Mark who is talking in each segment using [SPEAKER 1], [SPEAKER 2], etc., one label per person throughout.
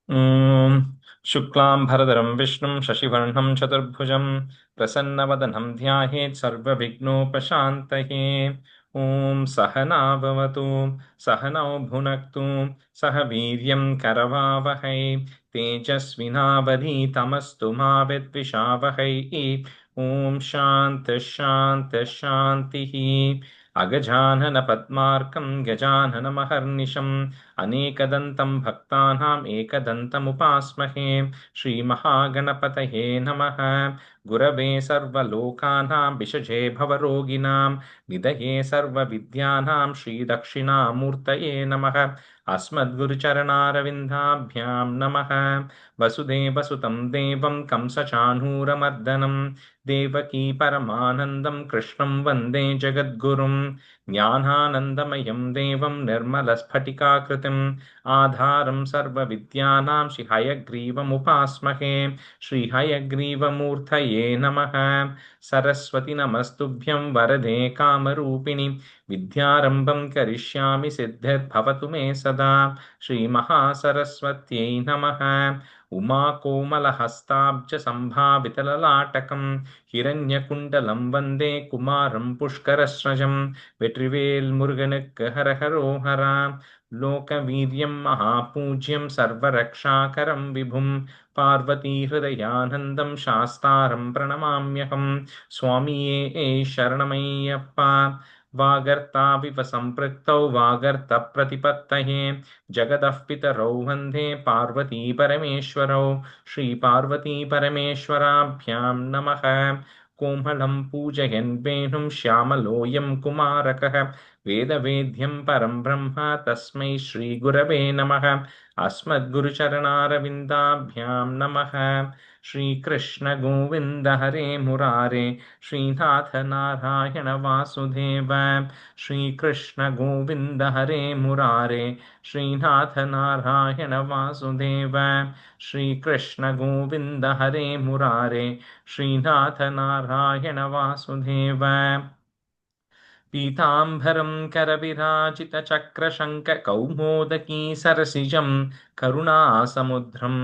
[SPEAKER 1] शुक्लां भरधरं विष्णुं शशिवर्णं चतुर्भुजं प्रसन्नवदनं ध्यायेत् सर्वविघ्नोपशान्तये। ॐ सहना भवतु सहनौ भुनक्तु सह वीर्यं करवावहै तेजस्विनावधीतमस्तु मा विद्विषावहै। ॐ शान्तिः शान्तिः शान्तिः। अगजानन पद्मार्कं गजाननमहर्निशम् अनेकदन्तं भक्तानाम् एकदन्तमुपास्महे। श्रीमहागणपतये नमः। गुरवे सर्वलोकानां विषजे भवरोगिणां निधये सर्वविद्यानां श्रीदक्षिणामूर्तये नमः। अस्मद्गुरुचरणारविन्दाभ्यां नमः। वसुदेवसुतं देवं कंसचाणूरमर्दनं देवकी परमानन्दं कृष्णं वन्दे जगद्गुरुं। ज्ञानानन्दमयं देवं निर्मलस्फटिकाकृतिम् आधारं सर्वविद्यानां श्रीहयग्रीवमुपास्महे। श्रीहयग्रीवमूर्तये नमः। सरस्वति नमस्तुभ्यं वरदे कामरूपिणि विद्यारम्भं करिष्यामि सिद्धिर्भवतु मे सदा। श्रीमहासरस्वत्यै नमः। उमाकोमलहस्ताब्जसम्भावितललाटकं हिरण्यकुण्डलं वन्दे कुमारं पुष्करस्रजं। வெற்றிவேல் முருகனுக்கு ஹரஹரோஹரா. லோகவீரியம் மகாபூஜ்யம் சர்வரக்ஷாகரம் விபும் பார்வதீஹிருதயானந்தம் சாஸ்தாரம் பிரணமாம்யகம். சுவாமியே சரணமையப்பா. वागर्ताविव सम्पृक्तौ वागर्तप्रतिपत्तये जगतः पितरौ वन्दे पार्वती परमेश्वरौ। श्रीपार्वतीपरमेश्वराभ्यां नमः। कोमलं पूजयन् वेणुं श्यामलोऽयं कुमारकः वेदवेद्यं परं ब्रह्म तस्मै श्रीगुरवे नमः। अस्मद्गुरुचरणारविन्दाभ्यां नमः। श्रीकृष्ण गोविन्द हरे मुरारे श्रीनाथ नारायण वासुदेव। श्रीकृष्ण गोविन्द हरे मुरारे श्रीनाथ नारायण वासुदेव। श्रीकृष्ण गोविन्द हरे मुरारे श्रीनाथ नारायण वासुदेव। पीताम्बरं करविराजितचक्रशङ्खकौमोदकी सरसिजं करुणासमुद्रं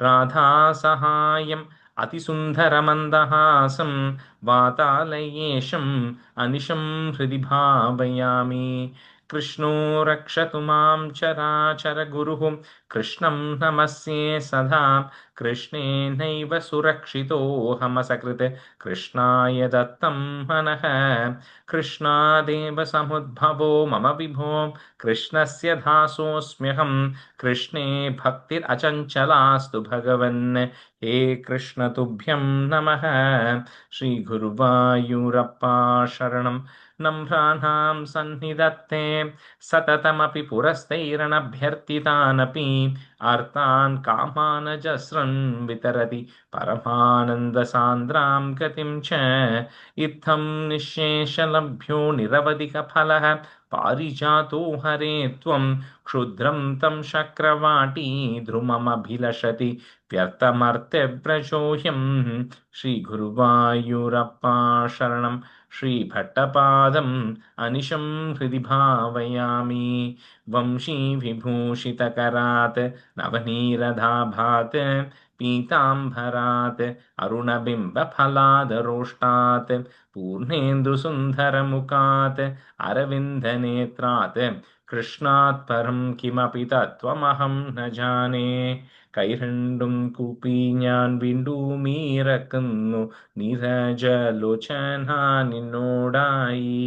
[SPEAKER 1] राधासहायम् अतिसुन्दरमन्दहासं वातालयेशम् अनिशं हृदि भावयामि। कृष्णो रक्षतु मां चराचरगुरुः कृष्णं नमस्ये सदा। कृष्णेनैव सुरक्षितोऽहमसकृत् कृष्णाय दत्तं मनः। कृष्णादेव समुद्भवो मम विभो कृष्णस्य दासोऽस्म्यहं। कृष्णे भक्तिरचञ्चलास्तु भगवन् हे कृष्ण तुभ्यं नमः। श्रीगुरुवायूरप्पा शरणं नम्राणां सन्निधत्ते सततमपि पुरस्तैरनभ्यर्थितानपि आर्तान् कामानजस्रन् वितरति परमानन्दसान्द्रां गतिं च। इत्थं निःशेषलभ्यो निरवधिकफलः पारिजातो हरे त्वं क्षुद्रं तं शक्रवाटी ध्रुममभिलषति व्यर्थमर्त्यव्रजोऽयं। श्रीगुरुवायूरप्पा शरणं श्रीभट्टपादम् अनिशं हृदि भावयामि। वंशीविभूषितकरात् नवनीरदाभात् पीताम्बरात् अरुणबिम्बफलादरोष्टात् पूर्णेन्दुसुन्दरमुखात् अरविन्दनेत्रात् कृष्णात् परं किमपि तत्त्वमहं न जाने. കൈരണ്ടും കൂപ്പി ഞാൻ വീണ്ടുമീറക്കുന്നു നീരജലോചന നിന്നോടായി.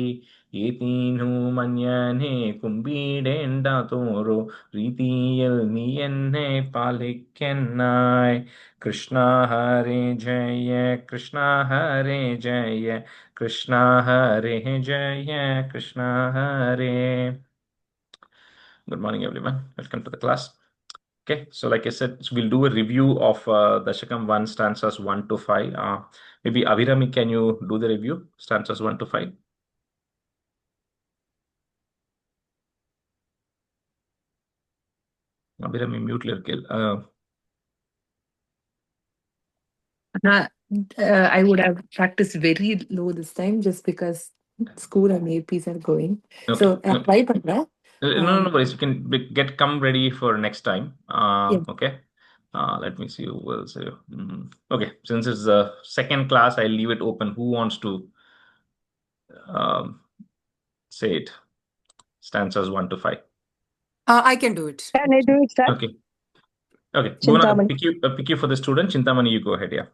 [SPEAKER 1] ഏതീനു മഞ്ഞനെ കുമ്പിടേണ്ട തോറോ രീതിയിൽ നീ എന്നെ പാലിക്കെന്നായി. കൃഷ്ണ ഹരേ ജയ കൃഷ്ണ ഹരേ ജയ കൃഷ്ണ ഹരേ ജയ കൃഷ്ണ ഹരേ. Good morning, everyone. Welcome to the class. Okay, so like I said, so we'll do a review of Dashakam 1, stanzas 1 to 5. Maybe Avirami, can you do the review, stanzas 1 to 5? Avirami, mute lyrical.
[SPEAKER 2] I would have practiced very low this time just because school and APs are going.
[SPEAKER 1] Okay.
[SPEAKER 2] So, try பண்ணேன்.
[SPEAKER 1] No worries. You can come ready for next time.
[SPEAKER 2] Yeah.
[SPEAKER 1] Okay. Let me see who else. Okay, since it's the second class, I'll leave it open. Who wants to um, say it? Stanzas 1 to 5.
[SPEAKER 2] I can do it.
[SPEAKER 3] Can I do it, sir?
[SPEAKER 1] Okay. Okay. You wanna
[SPEAKER 3] Chintamani.
[SPEAKER 1] pick you for the student? Chintamani, you go ahead. Yeah.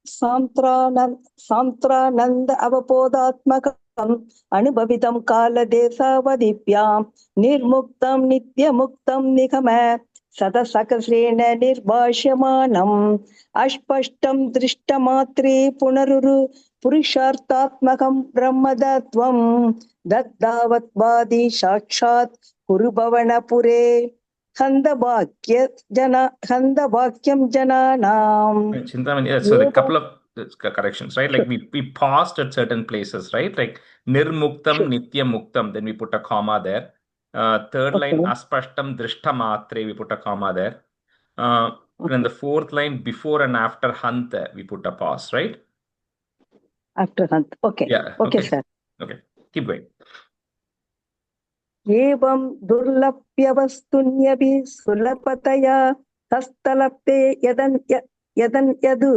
[SPEAKER 3] सान्त्रानन्द अवबोधात्मकम् अनुभवितं कालदेशावधिभ्यां निर्मुक्तं नित्यमुक्तं निगम सदसकसेन निर्भाष्यमानम् अस्पष्टं दृष्टमात्रे पुनरुरु पुरुषार्थात्मकं ब्रह्मतत्त्वं दद्दावत्वादि साक्षात् कुरुभवनपुरे हन्दवाक्यं जनानाम्.
[SPEAKER 1] Chintamani, so the couple of corrections, right? Like we paused at certain places, right? Like nirmuktam, nityamuktam, then we put a comma there. Third line, aspashtam, drishtamatre, we put a comma there. And then the fourth line, before and after hanta, we put a pause, right?
[SPEAKER 3] After hanta. Okay.
[SPEAKER 1] Yeah.
[SPEAKER 3] Okay, sir.
[SPEAKER 1] Okay. Keep going.
[SPEAKER 3] एवं दुर्लभ्यवस्तुन्यपि सुलभतया हस्तलब्धे यदन् यदु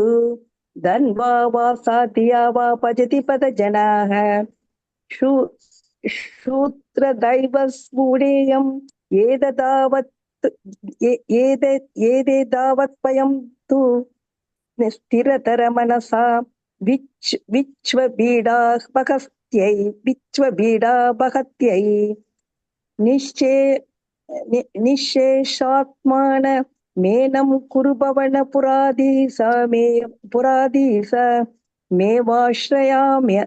[SPEAKER 3] धन्वा वा साधिया वा भजति पदजनाः शूद्रदैवस्फुटेयम् एदेदावत् तु स्थिरतरमनसा विश्वबीडाभहत्यै निश्शेषात्मान मेनं कुरुभवन पुराधीश मेवाश्रयामः.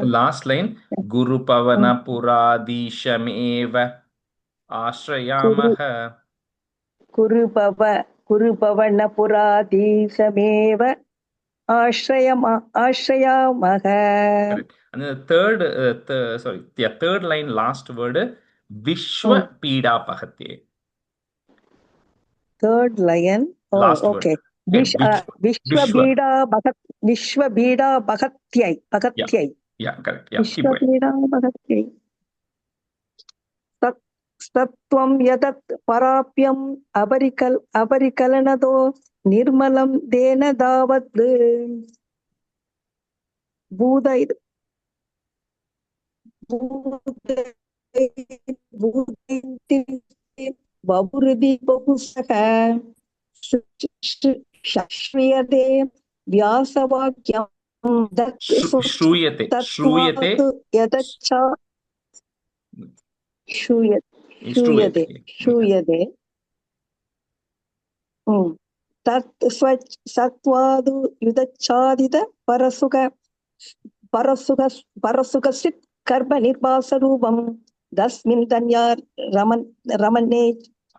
[SPEAKER 1] Last line, Guru Pavana Puradishameva Ashrayamaha.
[SPEAKER 3] कुरुभवन पुराधीशमेव आश्रयामः.
[SPEAKER 1] Correct. And then the third, the third line, last word, Vishwa Pida Pahatye.
[SPEAKER 3] Third line. Oh,
[SPEAKER 1] Last
[SPEAKER 3] okay.
[SPEAKER 1] word.
[SPEAKER 3] Vishwabhida Bhagatyai.
[SPEAKER 1] Yeah, correct. Yeah, keep going.
[SPEAKER 3] Vishwabhida Bhagatyai. सत्त्वं यदत् पराप्यम् अपरिकलनतो निर्मलं देन दावत् बहुहृदि बहुसः श्रूयते व्यासवाक्यं
[SPEAKER 1] श्रूयते
[SPEAKER 3] तत् सत्त्वादु युदच्छादित परसुखसित् कर्म निर्वासरूपं तस्मिन् धन्या रमणे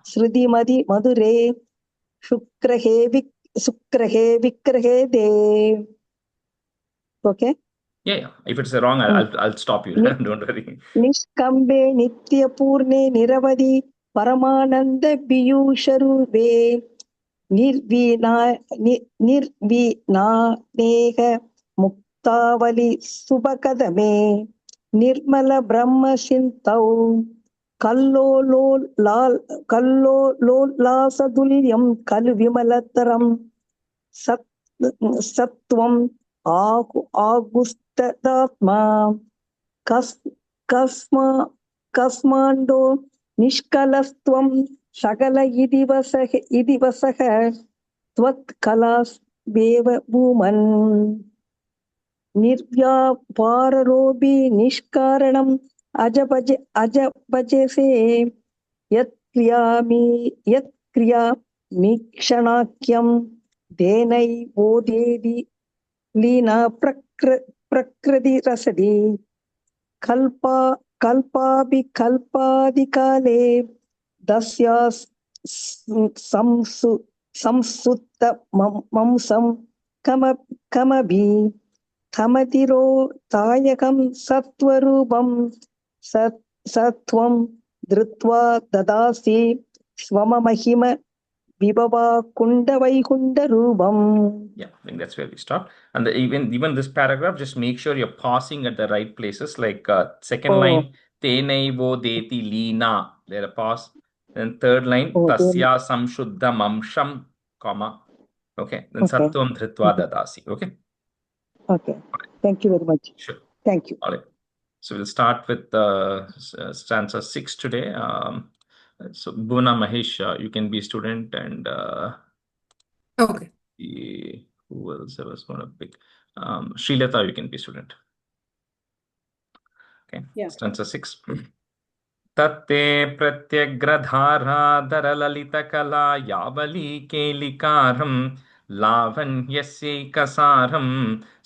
[SPEAKER 3] श्रुतिमति मधुरे शुक्रहे विक्रहे दे. Okay.
[SPEAKER 1] Yeah. If it's wrong, I'll stop you. Don't worry.
[SPEAKER 3] निष्कम्बे नित्यपूर्णे निरवधि परमानंद पीयूषरूपे निर्वीणानेह मुक्तावली सुभकदमे निर्मल ब्रह्म सिंतौ कल्लोलासदुल्यं खलु विमलतरं सत्त्वं आगुस्तदात्मा कस्मान्दो निष्कलस्त्वं सकल इति वसः त्वत्कलास्वेव भूमन् निर्व्यापाररोपि निष्कारणम् अजभजसे यत्क्रियामीक्षणाख्यं धेनैवोदेदि लीना प्रकृतिरसदि कल्पादिकाले दस्या संसुत्त मंसं कमभि थमतिरो तायकं सत्वरूपं सत्वं धृत्वा ददासि स्वमहिम विभवा कुण्डवैकुण्डरूपम्.
[SPEAKER 1] Yeah, I think that's where we stop. And even this paragraph, just make sure you're pausing at the right places. Like second line, Tenaivodeti Lina. There a pause. Then third line,
[SPEAKER 3] Oh,
[SPEAKER 1] Tasya Samshuddham Amsham, comma. Okay. Then
[SPEAKER 3] okay.
[SPEAKER 1] Sattvam Dhritva Dadasi. Okay.
[SPEAKER 3] Okay. Thank you very much.
[SPEAKER 1] Sure.
[SPEAKER 3] Thank you.
[SPEAKER 1] All right. So we'll start with stanza 6 today. So Bhuvana Mahesh, you can be a student, and
[SPEAKER 2] Okay.
[SPEAKER 1] who else I was going to pick? Srilata, you can be a student. Okay.
[SPEAKER 4] Yeah.
[SPEAKER 1] Stanza 6. तत्ते प्रत्यग्रधाराधरललितकला यावलीकेलिकारं लावण्यस्यैकसारं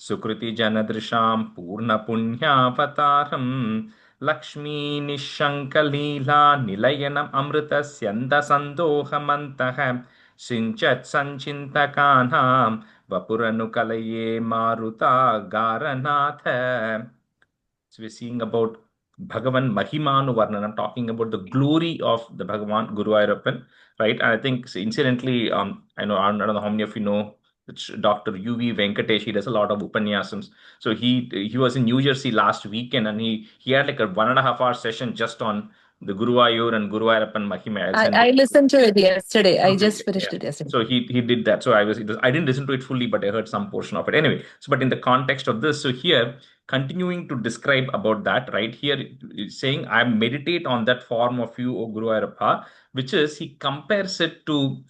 [SPEAKER 1] सुकृतिजनदृशां पूर्णपुण्यावतारं लक्ष्मीनिःशङ्कलीला निलयनम् अमृतस्यन्दसन्दोहमन्तः सिञ्चत्सञ्चिन्तकानां वपुरनुकलये मारुतागारनाथ. So we're seeing about Bhagavan Mahimanu Varnanam, talking about the glory of the Bhagavan Guru Ayappan, right? And I think incidentally, I don't know how many of you know Dr. U.V. Venkatesh. He does a lot of Upanyasams. So he was in New Jersey last weekend, and he had like a 1.5 hour session just on the Guru Ayur and Guru Ayappan Mahima.
[SPEAKER 2] I listened to it yesterday. I just
[SPEAKER 1] Okay,
[SPEAKER 2] finished
[SPEAKER 1] yeah.
[SPEAKER 2] it yesterday.
[SPEAKER 1] So he did that. So I didn't listen to it fully, but I heard some portion of it. Anyway, so but in the context of this, so here continuing to describe about that, right? Here it's saying I meditate on that form of you, O Guru Ayappa, which is he compares it to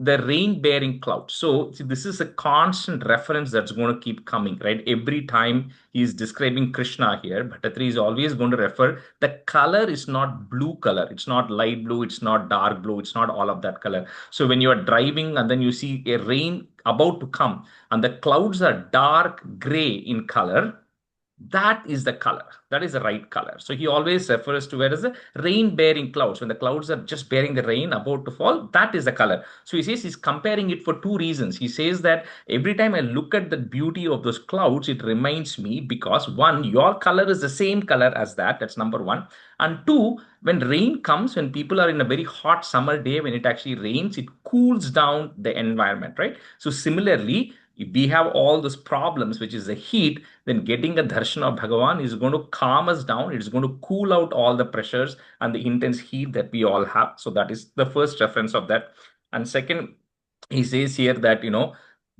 [SPEAKER 1] the rain-bearing cloud. So see, this is a constant reference that's going to keep coming, right? Every time he's describing Krishna here, Bhattatri is always going to refer, the color is not blue color. It's not light blue. It's not dark blue. It's not all of that color. So when you are driving and then you see a rain about to come and the clouds are dark gray in color, that is the color. That is the right color. So he always refers to it as the rain-bearing clouds. When the clouds are just bearing the rain about to fall, that is the color. So he says he's comparing it for two reasons. He says that every time I look at the beauty of those clouds, it reminds me because one, your color is the same color as that. That's number one. And two, when rain comes, when people are in a very hot summer day, when it actually rains, it cools down the environment, right? So similarly, if we have all those problems, which is the heat, then getting a darshan of Bhagavan is going to calm us down. It's going to cool out all the pressures and the intense heat that we all have. So that is the first reference of that. And second, he says here that,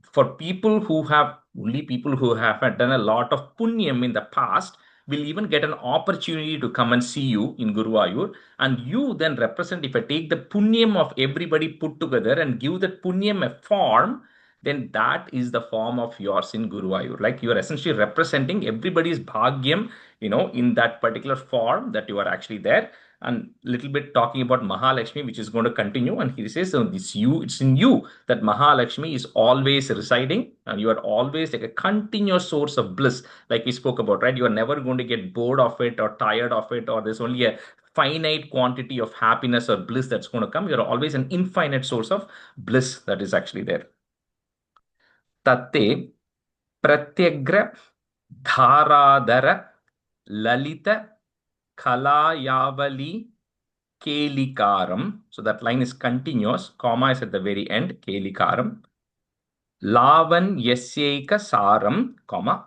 [SPEAKER 1] for people who have, only people who have done a lot of punyam in the past will even get an opportunity to come and see you in Guruvayur. And you then represent, if I take the punyam of everybody put together and give that punyam a form, then that is the form of yours in Guruvayur. Like you are essentially representing everybody's bhagyam, in that particular form that you are actually there. And little bit talking about Mahalakshmi, which is going to continue. And he says, it's in you that Mahalakshmi is always residing, and you are always like a continuous source of bliss, like we spoke about, right? You are never going to get bored of it or tired of it, or there's only a finite quantity of happiness or bliss that's going to come. You're always an infinite source of bliss that is actually there. Tatte Pratyagra Dharadara Lalita Kalayavali Kelikaram. So that line is continuous. Comma is at the very end. Kelikaram. Lavan Yasyaika Saram, comma.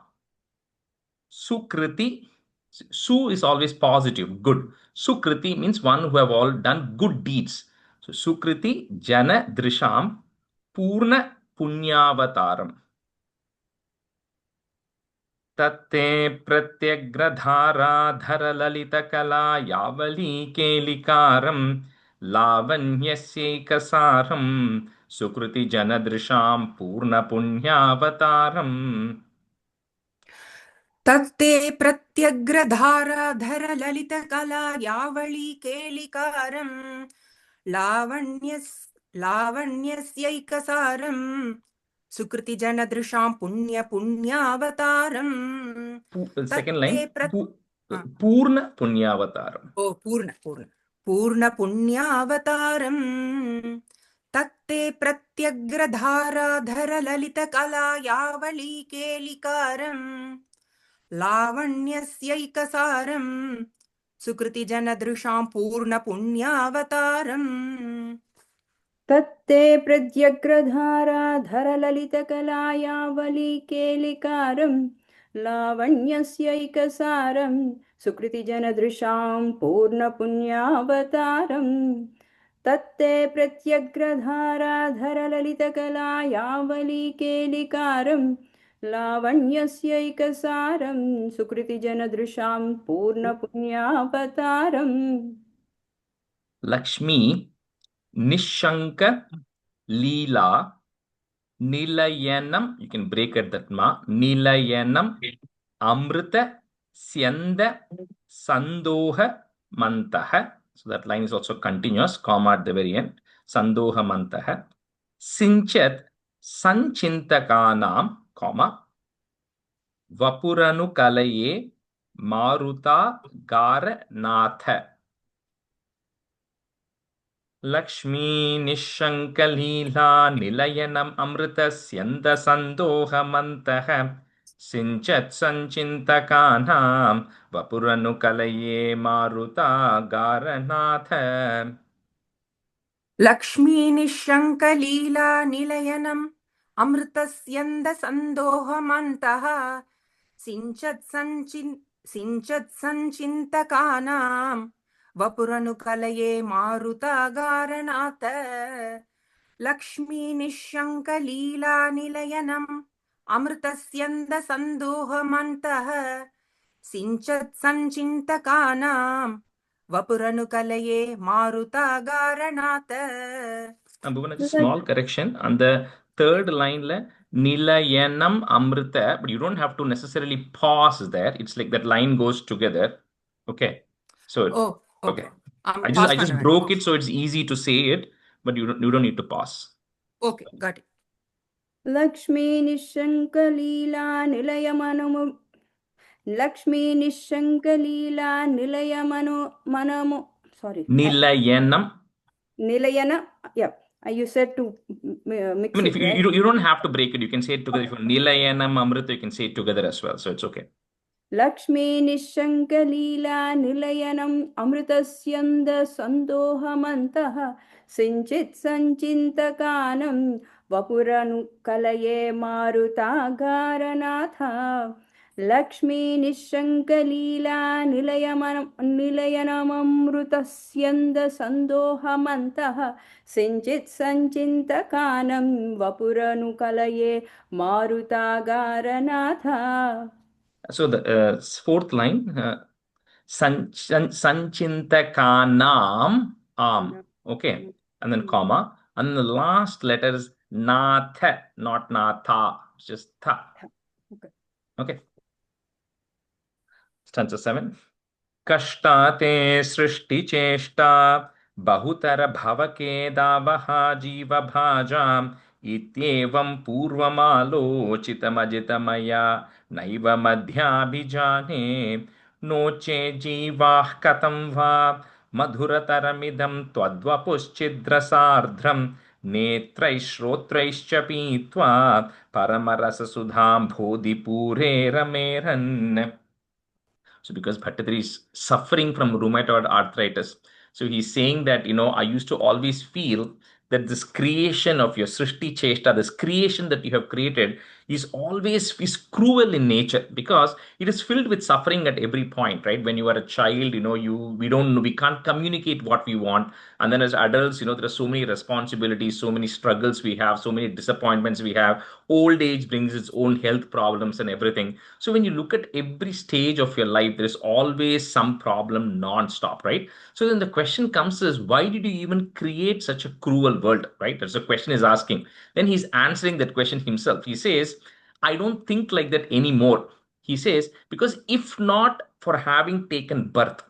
[SPEAKER 1] Sukriti. Su is always positive, good. Sukriti means one who have all done good deeds. So Sukriti Jana Drisham Purna Punyavataram. तत्ते प्रत्यग्रधाराधरललितकला यावलीकेलिकारं लावण्यस्यैकसारं सुकृतिजनदृशां पूर्णपुण्यावतारम्.
[SPEAKER 4] तत्ते प्रत्यग्रधाराधर ललितकला यावलीकेलिकारं लावण्यस्यैकसारं सुकृतिजनदृशां पुण्यावतारम्.
[SPEAKER 1] Second line, Purna Punyavataram.
[SPEAKER 4] Oh, Purna Punyavataram. Tatte Pratyagraധാരാധര ललितकला यावलीकेलिकारं लावण्यस्यैकसारं सुकृतिजनदृशां पूर्णपुण्यावतारम्.
[SPEAKER 5] तत्ते प्रत्यग्रधाराधरललितकलायावलीकेलिकारं लावण्यस्यैकसारं सुकृतिजनदृशां पूर्णपुण्यावतारम् तत्ते प्रत्यग्रधाराधरललितकलायावलीकेलिकारं लावण्यस्यैकसारं सुकृतिजनदृशां पूर्णपुण्यावतारम्
[SPEAKER 1] Lakshmi Nishanka Leela Nilayanam, you can break at that ma. Nilayanam Amrita Syanda Sandoha Mantaha. So that line is also continuous, comma at the very end. Sandoha Mantaha. Sinchat Sanchintakanam, comma. Vapuranu Kalaye Maruta Garanatha. Lakshmi निःशङ्कलीला निलयनम् अमृतस्यन्द सन्दोहमन्तः सिञ्चत् सञ्चिन्तकानां वपुरनुकलये मारुता गारनाथ.
[SPEAKER 4] Lakshmi निःशङ्कलीला निलयनम् अमृतस्यन्दसन्दोहमन्तः सिञ्चत् सञ्चिन्तकानां वपुरनुकलये मारुतागारनाथ Lakshmi निःशङ्कलीला निलयनम् अमृतस्यन्दसन्दोहमन्तः सिञ्चत् सञ्चिन्तकानां वपुरनुकलये मारुतागारनाथ.
[SPEAKER 1] Bhuvana, just small correction on the third line la Nilayanam Amrita, but you don't have to necessarily pause there. It's like that line goes together. Okay. So
[SPEAKER 4] Oh, okay.
[SPEAKER 1] I just broke it so it's easy to say it, but you don't need to pause.
[SPEAKER 4] Okay, got it.
[SPEAKER 5] Lakshmi निःशङ्कलीला निलयमनुमु Lakshmi निःशङ्कलीला निलयमनु मनमु sorry
[SPEAKER 1] Nilayanam.
[SPEAKER 5] Nilayana, yeah, you said to mix
[SPEAKER 1] I mean,
[SPEAKER 5] it,
[SPEAKER 1] if
[SPEAKER 5] right?
[SPEAKER 1] you don't have to break it, you can say it together. If you Nilayanam Amrita, you can say it together as well. So it's okay.
[SPEAKER 5] Lakshmi निःशङ्कलीला निलयनम् अमृतस्यन्द सन्दोहमन्तः सिञ्चित् सञ्चिन्तकानं वपुरनुकलये मारुतागारनाथ Lakshmi निःशङ्कलीला निलयनममृतस्यन्द सन्दोहमन्तः सिञ्चित् सञ्चिन्तकानं वपुरनुकलये मारुतागारनाथ.
[SPEAKER 1] So the fourth line, Sanchintakanam, okay, and then comma, and the last letter is Natha, not Natha, just Tha. Okay. Stanza 7. Kashtate srishti cheshta bahutara bhavake davaha jiva bhajam ityevam purvamalochitamajitmaya naiva madhyabhijane noche jivah katam va madhurataramidam twadvapuschiddrasardhram netraishrotraischa pitva paramarasasudham bodhipure rameran. So because Bhattacharya is suffering from rheumatoid arthritis, so he's saying that, I used to always feel that this creation of your Srishti Cheshta, this creation that you have created is cruel in nature because it is filled with suffering at every point, right? When you are a child, we can't communicate what we want. And then as adults, there are so many responsibilities, so many struggles we have, so many disappointments we have. Old age brings its own health problems and everything. So when you look at every stage of your life, there is always some problem non-stop, right? So then the question comes is, why did you even create such a cruel world, right? That's the question he's asking. Then he's answering that question himself. He says, I don't think like that anymore. He says, because if not for having taken birth,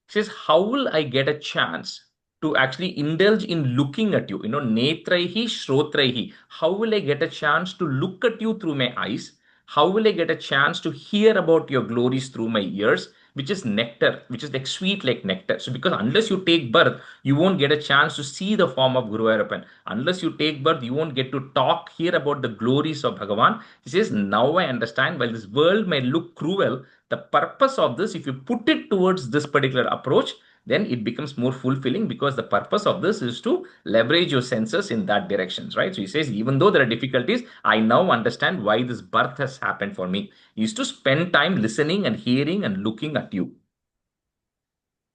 [SPEAKER 1] he says, how will I get a chance to actually indulge in looking at you? Netraihi, shrotraihi. How will I get a chance to look at you through my eyes? How will I get a chance to hear about your glories through my ears? Which is nectar, which is like sweet like nectar. So because unless you take birth, you won't get a chance to see the form of Guru Ayappan. Unless you take birth, you won't get to hear about the glories of Bhagavan. He says, now I understand, while this world may look cruel, the purpose of this, if you put it towards this particular approach, then it becomes more fulfilling, because the purpose of this is to leverage your senses in that directions, right? So he says, even though there are difficulties, I now understand why this birth has happened for me. He used to spend time listening and hearing and looking at you.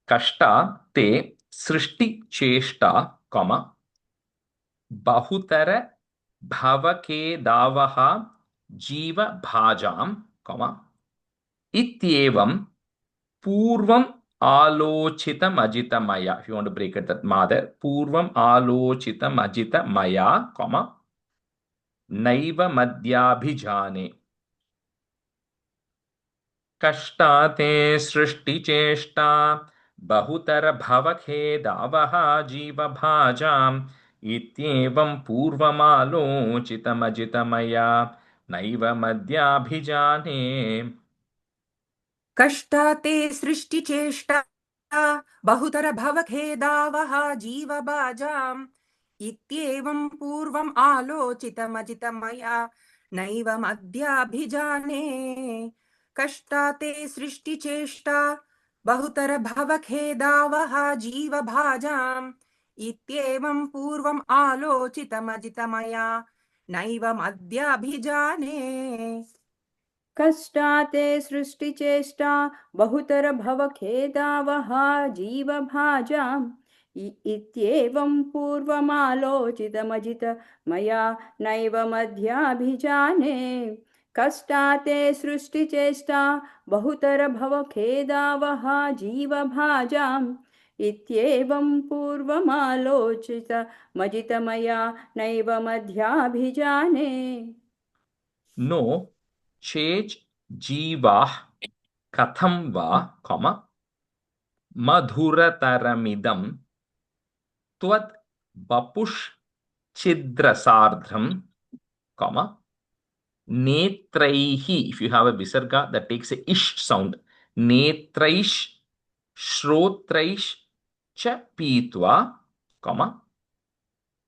[SPEAKER 1] Kashta te srishti cheshta, comma, bahutara bhavake davaha jiva bhajam, comma, ityevam purvam alochitam ajita maya. If you want to break it, that mother, purvam alochitam ajita maya, comma, naiva madhyabhijane. कष्टाते सृष्टिचेष्टा बहुतर भवखेदावः जीवभाजाम् इत्येवं पूर्वमालोचितमजितमया नैव मद्याभिजाने.
[SPEAKER 4] कष्टाते सृष्टिचेष्टा बहुतर भवखेदावः जीवभाजाम् इत्येवं पूर्वम् आलोचितमजितमया नैवमद्याभिजाने. कष्टाते सृष्टिचेष्टा बहुतर भवखेदावः जीवभाजाम् इत्येवं पूर्वम् आलोचितमजितमया नैवमद्याभिजाने.
[SPEAKER 5] कष्टाते सृष्टिचेष्टा बहुतर भवखेदावः जीवभाजाम् इत्येवं पूर्वमालोचितमजित मया नैव मध्याभिजाने. कष्टाते सृष्टिचेष्टा बहुतर भवखेदावः जीवभाजाम् इत्येवं पूर्वमालोचितमजित मया नैव मध्याभिजाने.
[SPEAKER 1] नो चेज जीवाः कथं वा, comma, मधुरतरमिदं त्वद् बपुष् छिद्रसार्धं, comma, netraihi. If you have a visarga that takes a ish sound, netraish shrotraish cha pitva, comma,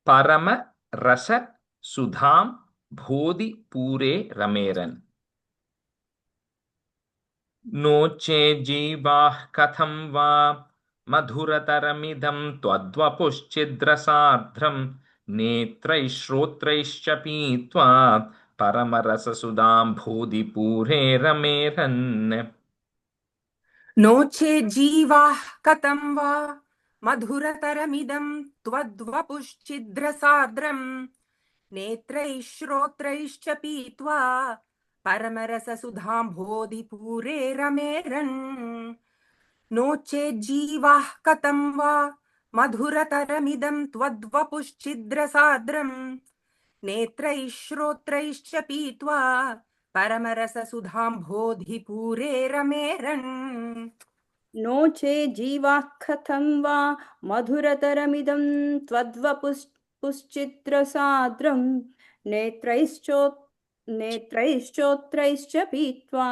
[SPEAKER 1] parama rasa sudham bodhi pure rameran. No che jivah katham va madhurataramidam twadvapushchidrasadhram netraish shrotraischa pitva paramarasasudam bodhi pure rameran.
[SPEAKER 4] नो चेज्जीवाः कथं वा मधुरतरमिदं त्वद्वपुश्चिद्रसार्द्रम् नेत्रैः श्रोत्रैश्च पीत्वा परमरससुधां बोधिपूरे रमेरन्. नो चेज्जीवाः कथं वा मधुरतरमिदं त्वद्वपुश्चिद्रसार्द्रम् नेत्रैः श्रोत्रैश्च पीत्वा परमरससुधां बोधिपूरे रमेरन्.
[SPEAKER 5] नो चे जीवाः कथं वा मधुरतरमिदं त्वद्वपुश्चित्रसाद्रं नेत्रैश्चोत्रैश्च पीत्वा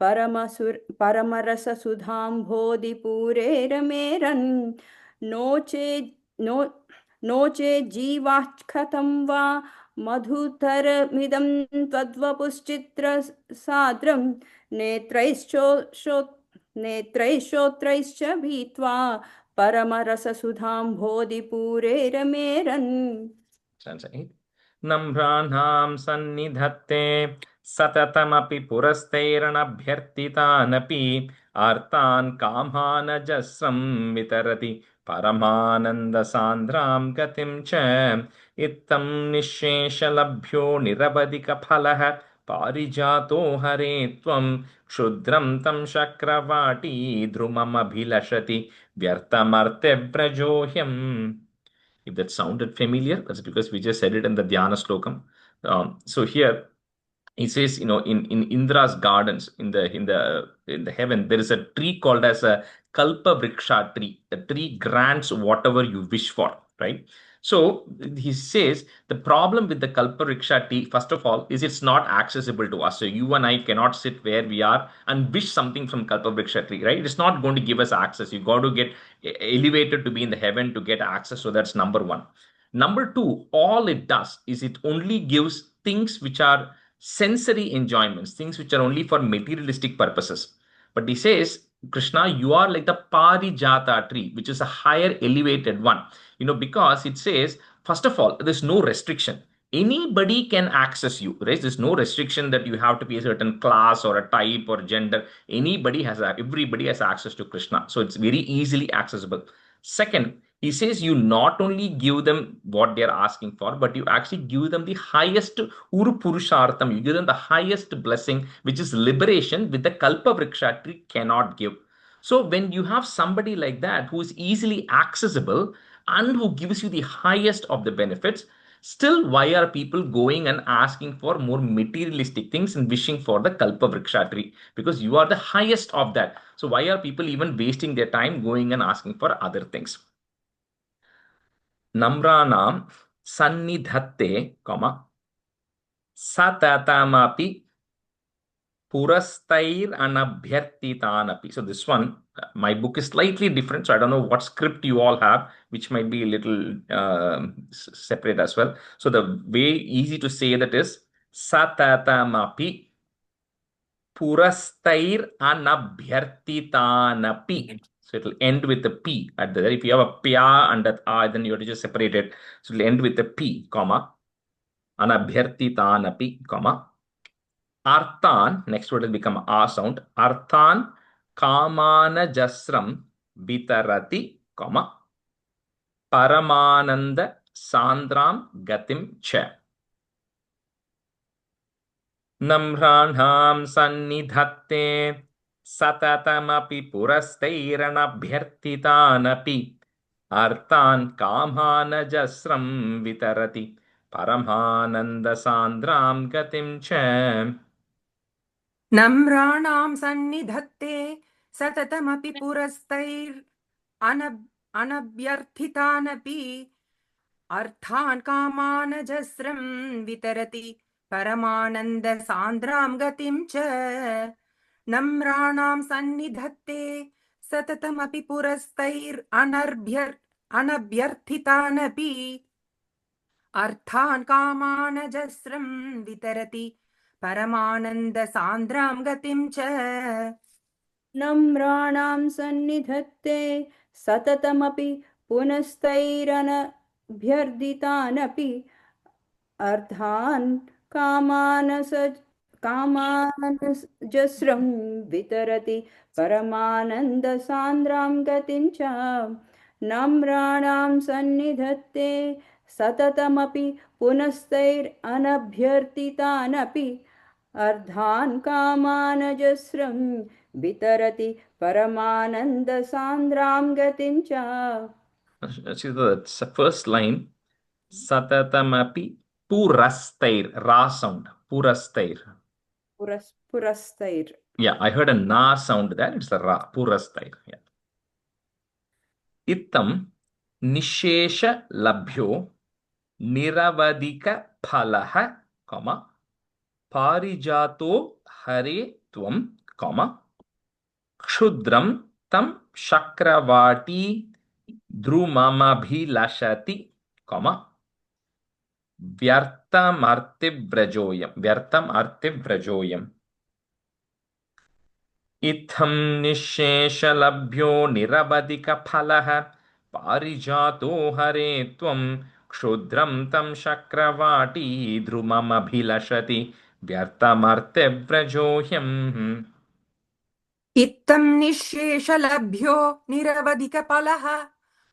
[SPEAKER 5] परमरससुधां बोधिपूरे रमेरन्. नो चे जीवाः कथं वा मधुतरमिदं त्वद्वपुश्चित्रसाद्रं नेत्रैश्चोत्रैश्च भीत्वा परमरससुधां बोधिपूरे रमेरन्.
[SPEAKER 1] नम्राणां सन्निधत्ते सततमपि पुरस्तैरणभ्यर्थितानपि आर्तान् कामानजस्रं वितरति परमानन्दसान्द्रां गतिं च इत्थं निःशेषलभ्यो निरवधिकफलः पारिजातो हरे त्वं क्षुद्रं तं शक्रवाटी ध्रुममभिलषति व्यर्थमर्त्यव्रजोह्यम्. If that sounded familiar, that's because we just said it in the Dhyana slokam. So here he says, in Indra's gardens, in the heaven, there is a tree called as a kalpa vriksha tree. The tree grants whatever you wish for, right? So he says the problem with the kalpa vriksha tree, first of all, is it's not accessible to us. So you and I cannot sit where we are and wish something from kalpa vriksha tree, right? It's not going to give us access. You got to get elevated to be in the heaven to get access. So that's number one. Number two, all it does is it only gives things which are sensory enjoyments, things which are only for materialistic purposes. But he says Krishna, you are like the Parijata tree, which is a higher elevated one. Because it says, first of all, there's no restriction. Anybody can access you, right? There's no restriction that you have to be a certain class or a type or gender. Everybody has access to Krishna. So it's very easily accessible. Second, he says you not only give them what they're asking for, but you actually give them the highest Uru Purushartham. You give them the highest blessing, which is liberation, with the Kalpa Vriksha tree cannot give. So when you have somebody like that who is easily accessible and who gives you the highest of the benefits, still why are people going and asking for more materialistic things and wishing for the Kalpa Vriksha tree? Because you are the highest of that. So why are people even wasting their time going and asking for other things? Namranam sannidhatte, satatamapi purastair anabhyartitanapi. So this one, my book is slightly different. So I don't know what script you all have, which might be a little separate as well. So the way easy to say that is satatamapi purastair anabhyartitanapi. So it will end with the P at the. If you have a pya and that A, then you have to just separate it. So it will end with the P, anabhyartitanapi, Arthan, next word will become A sound. Arthan kamana jasram vitarati, paramananda sandram gatim cha. Namranham sannidhatte satatamapi purastairanabyartitanapi arthan kamana jasram vitarati paramananda sandram gatim cha.
[SPEAKER 4] नम्राणां सन्निधत्ते सततमपि अनभ्यर्थितानपि अर्थान् कामानजस्रं वितरति परमानन्दसान्द्रां गतिं च नम्राणां सन्निधत्ते सततमपि अनभ्यर्थितानपि अर्थान् कामानजस्रं वितरति परमानन्दसान्द्रां गतिं च
[SPEAKER 5] नम्राणां सन्निधत्ते सततमपि पुनस्तैरनभ्यर्थितानपि अर्थान् कामानजस्रं वितरति परमानन्दसान्द्रां गतिं च नम्राणां सन्निधत्ते सततमपि पुनस्तैरनभ्यर्थितानपि अर्थान् कामानजस्रं वितरति परमानन्दसान्द्रां गतिं च.
[SPEAKER 1] See the first line, Satatamapi Purastair, Ra sound, Purastair.
[SPEAKER 5] Purastair.
[SPEAKER 1] Yeah, I heard a Na sound there. It's a Ra, Purastair. Yeah. Ittam Nishesha Labhyo Niravadika Phalaha, Parijato Hare Tvam, Kshudram Tam Shakravati Drumamabhilashati, Vyartam Artivrajoyam. Itham Nisheshalabhyo Niravadika Phalaha Parijato Hare Tvam Kshudram Tam Shakravati Drumamabhilashati Vyartam Artivrajoyam.
[SPEAKER 4] इत्थं निःशेषलभ्यो निरवधिकफलः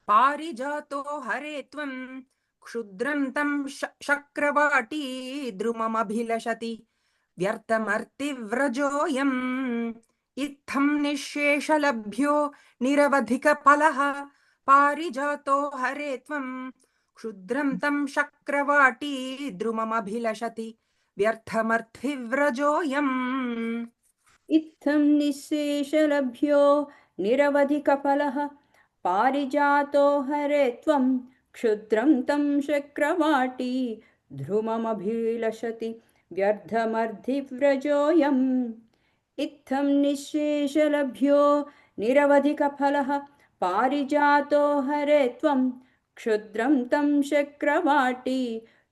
[SPEAKER 4] पारिजातो हरे त्वं क्षुद्रं तं शक्रवाटी द्रुममभिलषति व्यर्थमर्तिव्रजोऽयम् इत्थं निःशेषलभ्यो निरवधिकफलः पारिजातो हरे त्वं क्षुद्रं तं शक्रवाटी द्रुममभिलषति व्यर्थमर्तिव्रजोऽयम्
[SPEAKER 5] इत्थं निःशेषलभ्यो निरवधिकफलः पारिजातो हरे त्वं क्षुद्रं तं शक्रवाटी ध्रुममभिलषति व्यर्थमर्धिव्रजोऽयम् इत्थं निःशेषलभ्यो निरवधिकफलः पारिजातो हरे त्वं क्षुद्रं तं शक्रवाटी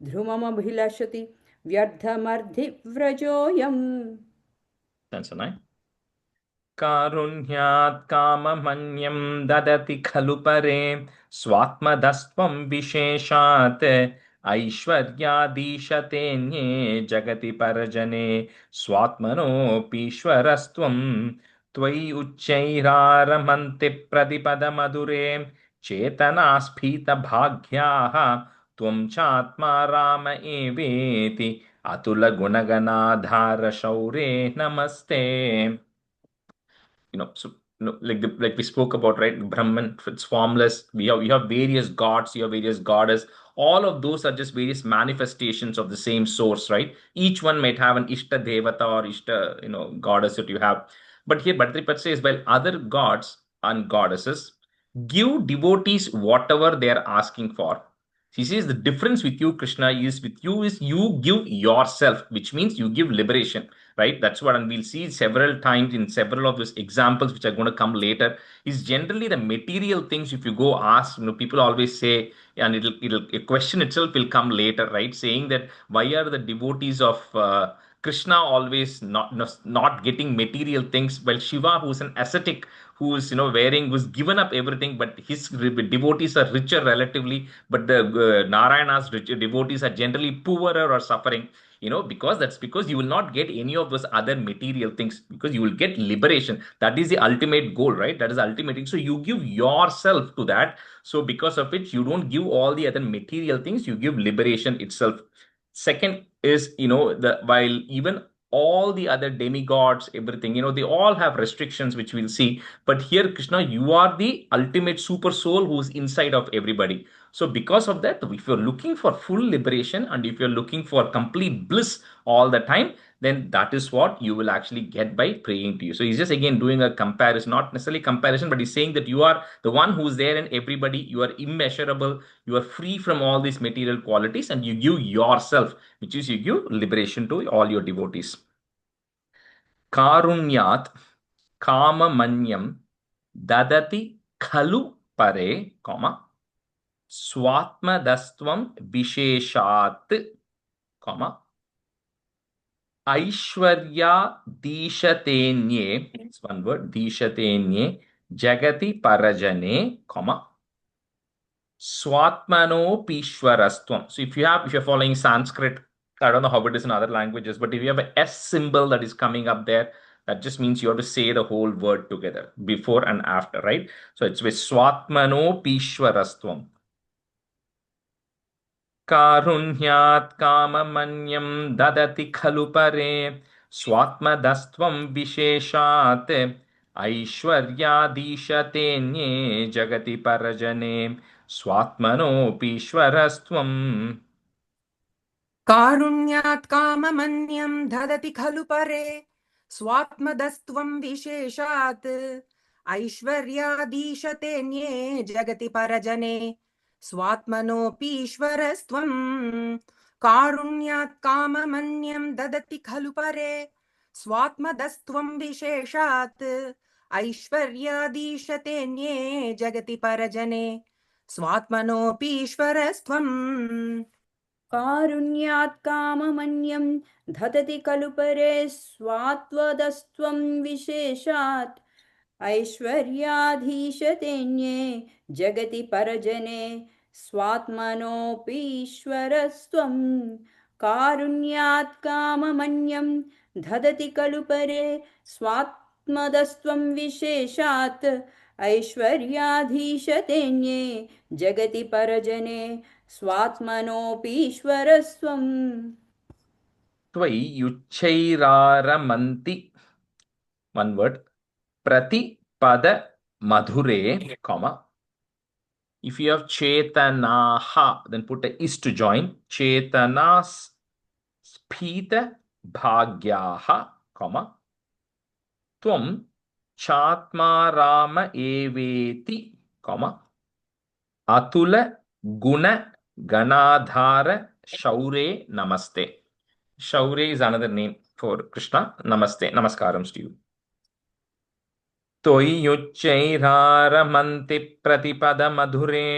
[SPEAKER 5] ध्रुममभिलषति व्यर्थमर्धिव्रजोऽयम्.
[SPEAKER 1] That's a 9. कारुण्यात् काममन्यं ददति खलु परे स्वात्मदस्त्वं विशेषात् ऐश्वर्यादीशतेऽन्ये जगति परजने स्वात्मनोऽपीश्वरस्त्वं त्वयि उच्चैरारमन्ति प्रतिपदमधुरे चेतनास्फीतभाग्याः त्वं चात्मा राम एवेति अतुलगुणगणाधार शौरे नमस्ते. So like we spoke about, right? Brahman, it's formless. You have various gods, you have various goddess. All of those are just various manifestations of the same source, right? Each one might have an ishta devata or ishta, goddess that you have. But here Bhadrapat says, well, other gods and goddesses give devotees whatever they are asking for. He says the difference with you, Krishna, is with you is you give yourself, which means you give liberation, right? That's what, and we'll see several times in several of those examples which are going to come later. Is generally the material things. If you go ask, people always say, and it'll a question itself will come later, right? Saying that why are the devotees of Krishna always not getting material things, while Shiva, who's an ascetic, who's who's given up everything, but his devotees are richer relatively, but the Narayana's devotees are generally poorer or suffering. Because that's because you will not get any of those other material things, because you will get liberation. That is the ultimate goal, right? That is the ultimate thing. So you give yourself to that. So because of which you don't give all the other material things, you give liberation itself. Second is, the while even all the other demigods, everything, they all have restrictions, which we'll see. But here, Krishna, you are the ultimate super soul who's inside of everybody. So because of that, if you're looking for full liberation and if you're looking for complete bliss all the time, then that is what you will actually get by praying to you. So he's just again doing a comparison, not necessarily comparison, but he's saying that you are the one who's there in everybody. You are immeasurable. You are free from all these material qualities, and you give yourself, which is you give liberation to all your devotees. Karunyat kamamanyam dadati khalu pare, comma, swatmadastvam visheshat, comma, aishwarya dishatenye, it's one word, dishatenye, jagati parajane, comma, swatmanopishwarastvam. So if you're following Sanskrit, I don't know how it is in other languages, but if you have a S symbol that is coming up there, that just means you have to say the whole word together, before and after, right? So it's with swatmanopishwarastvam. कारुण्यात् काममन्यं ददति खलु परे स्वात्मदस्त्वं विशेषात् ऐश्वर्यादीशतेऽन्ये जगति परजने स्वात्मनोऽपीश्वरस्त्वम्.
[SPEAKER 4] कारुण्यात् काममन्यं ददति खलु परे स्वात्मदस्त्वं विशेषात् ऐश्वर्यादीशतेऽन्ये जगति परजने स्वात्मनोऽपीश्वरस्त्वं. कारुण्यात् काममन्यं ददति खलु परे स्वात्मदस्त्वं विशेषात् ऐश्वर्यादीशतेऽन्ये जगति परजने स्वात्मनोऽपीश्वरस्त्वं.
[SPEAKER 5] कारुण्यात् काममन्यं ददति खलु परे स्वात्वदस्त्वं विशेषात् ऐश्वर्याधीशतेऽन्ये जगति परजने स्वात्मनोऽपीश्वरस्त्वं. कारुण्यात् काममन्यं ददति खलु परे स्वात्मदस्त्वं विशेषात् ऐश्वर्याधीशतेऽन्ये जगति परजने स्वात्मनोऽपीश्वरस्त्वं.
[SPEAKER 1] त्वयि युच्छैरारमन्ति, one word, प्रतिपद madhure, comma. If you have chetanaha, then put a is to join. Chetanas spita bhagyaha, comma. Tvam chatma rama eveti, comma. Atula guna ganadhara shaure namaste. Shaure is another name for Krishna. Namaste. Namaskarams to you. त्वय्युच्चैरारमन्ति प्रतिपदमधुरे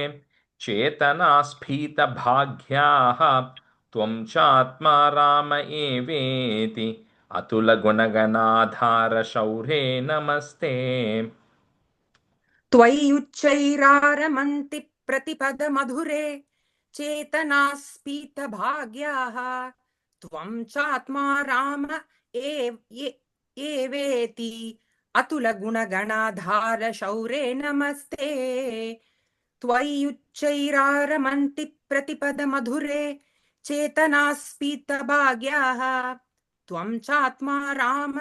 [SPEAKER 1] चेतनास्फीतभाग्याः त्वं चात्मा राम एवेति अतुलगुणगणाधार शौर्ये नमस्ते
[SPEAKER 4] त्वय्युच्चैरारमन्ति प्रतिपदमधुरे चेतनास्फीतभाग्याः त्वं चात्मा राम एवेति अतुलगुणगणाधार शौरे नमस्ते त्वय्युच्चैरारमन्ति प्रतिपदमधुरे चेतनास्फीतभाग्याः त्वं चात्मा राम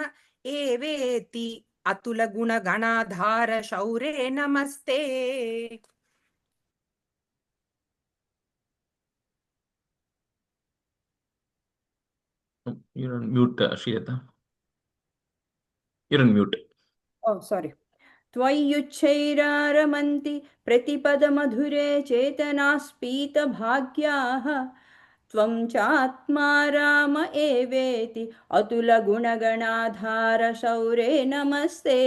[SPEAKER 4] एवेति अतुलगुणगणाधार शौरे नमस्ते
[SPEAKER 1] You're on mute, Shriyata. You're on mute.
[SPEAKER 5] Oh, sorry. त्वय्युच्चैरारमन्ति प्रतिपदमधुरे चेतनास्फीतभाग्याः त्वं चात्मा राम एवेति अतुलगुणगणाधार शौरे नमस्ते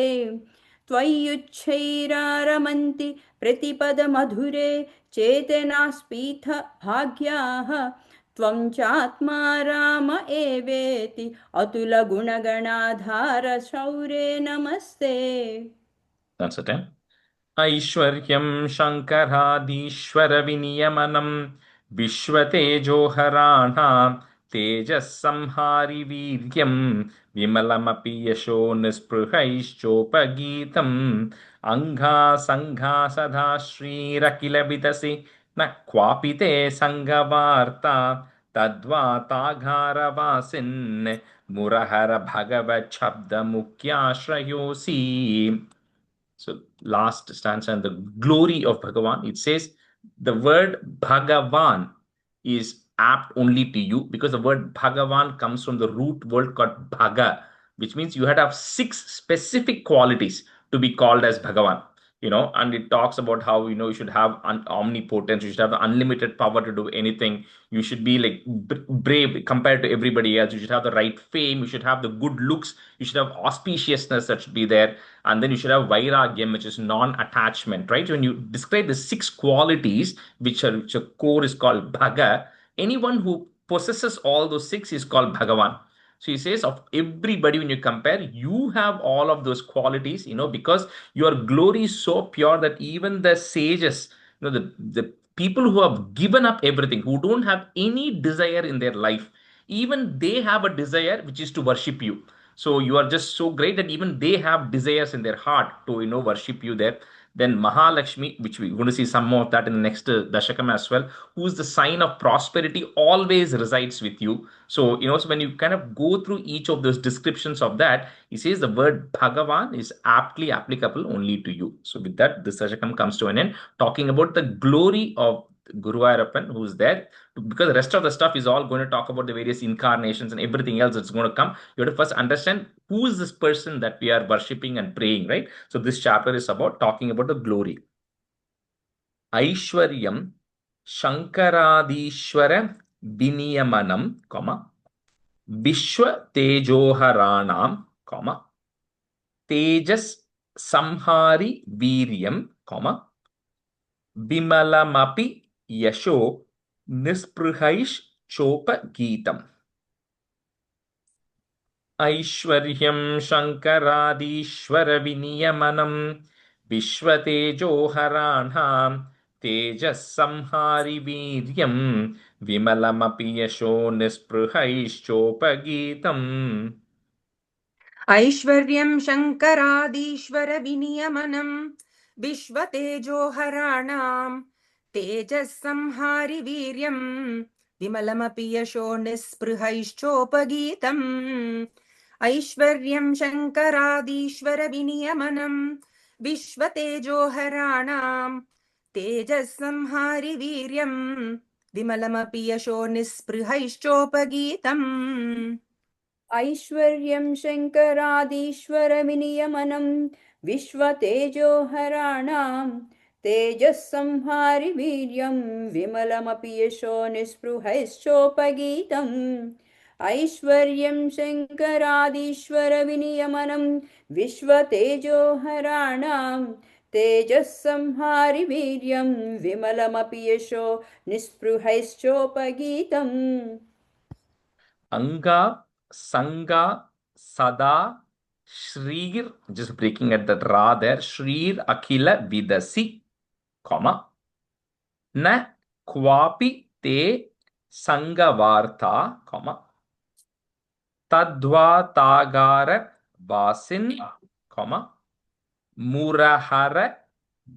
[SPEAKER 5] त्वय्युच्चैरारमन्ति प्रतिपदमधुरे चेतनास्फीतभाग्याः त्वं चात्मा राम एवेति अतुलगुणगणाधार शौरे नमस्ते.
[SPEAKER 1] That's the time. ऐश्वर्यं शङ्करादीश्वरविनियमनं विश्वतेजोहराणां तेजःसंहारि वीर्यं विमलमपि यशो निःस्पृहैश्चोपगीतम् अङ्घासङ्घा सदा श्रीरखिलविदसि न क्वापि ते सङ्गवार्ता तद्वा ताघारवासिन् मुरहर भगवच्छब्दमुख्याश्रयोऽसि. So last stanza and the glory of Bhagavan, it says the word Bhagavan is apt only to you because the word Bhagavan comes from the root word called Bhaga, which means you had to have 6 specific qualities to be called as Bhagavan. And it talks about how, you should have omnipotence, you should have unlimited power to do anything. You should be like brave compared to everybody else. You should have the right fame. You should have the good looks. You should have auspiciousness that should be there. And then you should have vairagyam, which is non-attachment, right? So when you describe the 6 qualities, which are core is called Bhaga, anyone who possesses all those 6 is called Bhagavan. So he says of everybody, when you compare, you have all of those qualities, because your glory is so pure that even the sages, the people who have given up everything, who don't have any desire in their life, even they have a desire which is to worship you. So you are just so great that even they have desires in their heart to, worship you there. Then Mahalakshmi, which we're going to see some more of that in the next Dashakam as well, who is the sign of prosperity, always resides with you. So, so when you kind of go through each of those descriptions of that, he says the word Bhagavan is aptly applicable only to you. So with that, this Dashakam comes to an end, talking about the glory of Guru Ayappan, who's there, because the rest of the stuff is all going to talk about the various incarnations and everything else that's going to come. You have to first understand who is this person that we are worshipping and praying, right? So this chapter is about talking about the glory. Aishwaryam Shankaradishwara Viniyamanam, Vishwa Tejoharanam, Tejas Samhari Viryam, Bimalamapi Yasho Nisprihaish Chopa Geetam. ऐश्वर्यं शङ्करादीश्वरविनियमनं विश्वतेजोहराणां तेजःसंहारि वीर्यं विमलमपि यशो निःस्पृहैश्चोपगीतम्
[SPEAKER 4] ऐश्वर्यं शङ्करादीश्वर विनियमनं विश्वतेजोहराणां तेजःसंहारि वीर्यं विमलमपि यशो निःस्पृहैश्चोपगीतम् ऐश्वर्यं शङ्करादीश्वर विनियमनं विश्वतेजोहराणां तेजःसंहारि वीर्यं विमलमपि यशो निःस्पृहैश्चोपगीतम्
[SPEAKER 5] ऐश्वर्यं शङ्करादीश्वरविनियमनं विश्वतेजोहराणां तेजःसंहारि वीर्यं विमलमपि यशो निःस्पृहैश्चोपगीतम् ऐश्वर्यं शङ्करादीश्वरविनियमनं विश्वतेजोहराणां तेजःसंहारि वीर्यं विमलमपि यशो निःस्पृहैश्चोपगीतम्
[SPEAKER 1] Anga Sanga Sada Shrir, just breaking at that Ra there, Shrir Akhila Vidasi, comma, Na Kwapi Te Sangavarta, comma, Tadva Tagara Vasin, comma, Murahara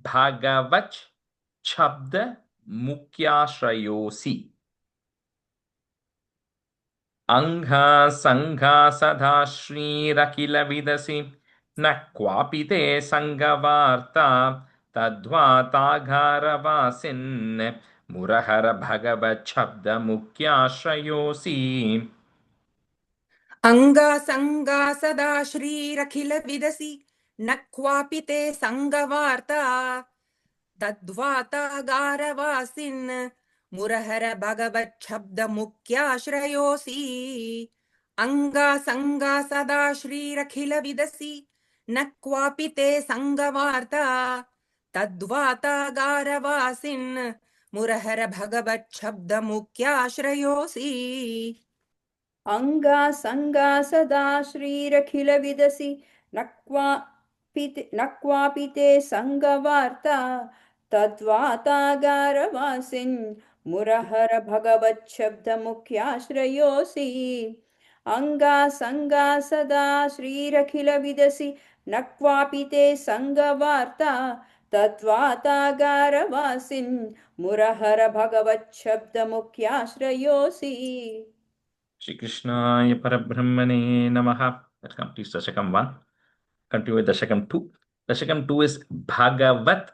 [SPEAKER 1] Bhagavach Chabda Mukyashrayosi. Angha Sangha Sadha Shrirakila Vidasi Nakwapite Sangavarta Tadva Tagaravasin Murahara Bhagavad Chabda Mukyashrayosi.
[SPEAKER 4] अङ्गासङ्गा सदा श्रीरखिलविदसि न क्वापि ते सङ्गवार्ता तद्वातागारवासिन् मुरहर भगवच्छब्दमुख्याश्रयोऽसि अङ्गासङ्गा सदा श्रीरखिलविदसि न क्वापि ते सङ्गवार्ता तद्वातागारवासिन् मुरहर भगवच्छब्दमुख्याश्रयोऽसि
[SPEAKER 5] Anga Sanga Sada Shrirakila Vidasi Nakwapite Sangavarta Tadvata Garavasin Murahara Bhagavat Shabda Mukyashrayosi Anga Sanga Sada Shrirakila Vidasi Nakwapite Sangavarta Tadvata Garavasin Murahara Bhagavat Shabda Mukyashrayosi.
[SPEAKER 1] Shri Krishnaya Parabrahmane Namaha. That completes Dashakam 1. Continue with Dashakam 2. Dashakam 2 is Bhagavat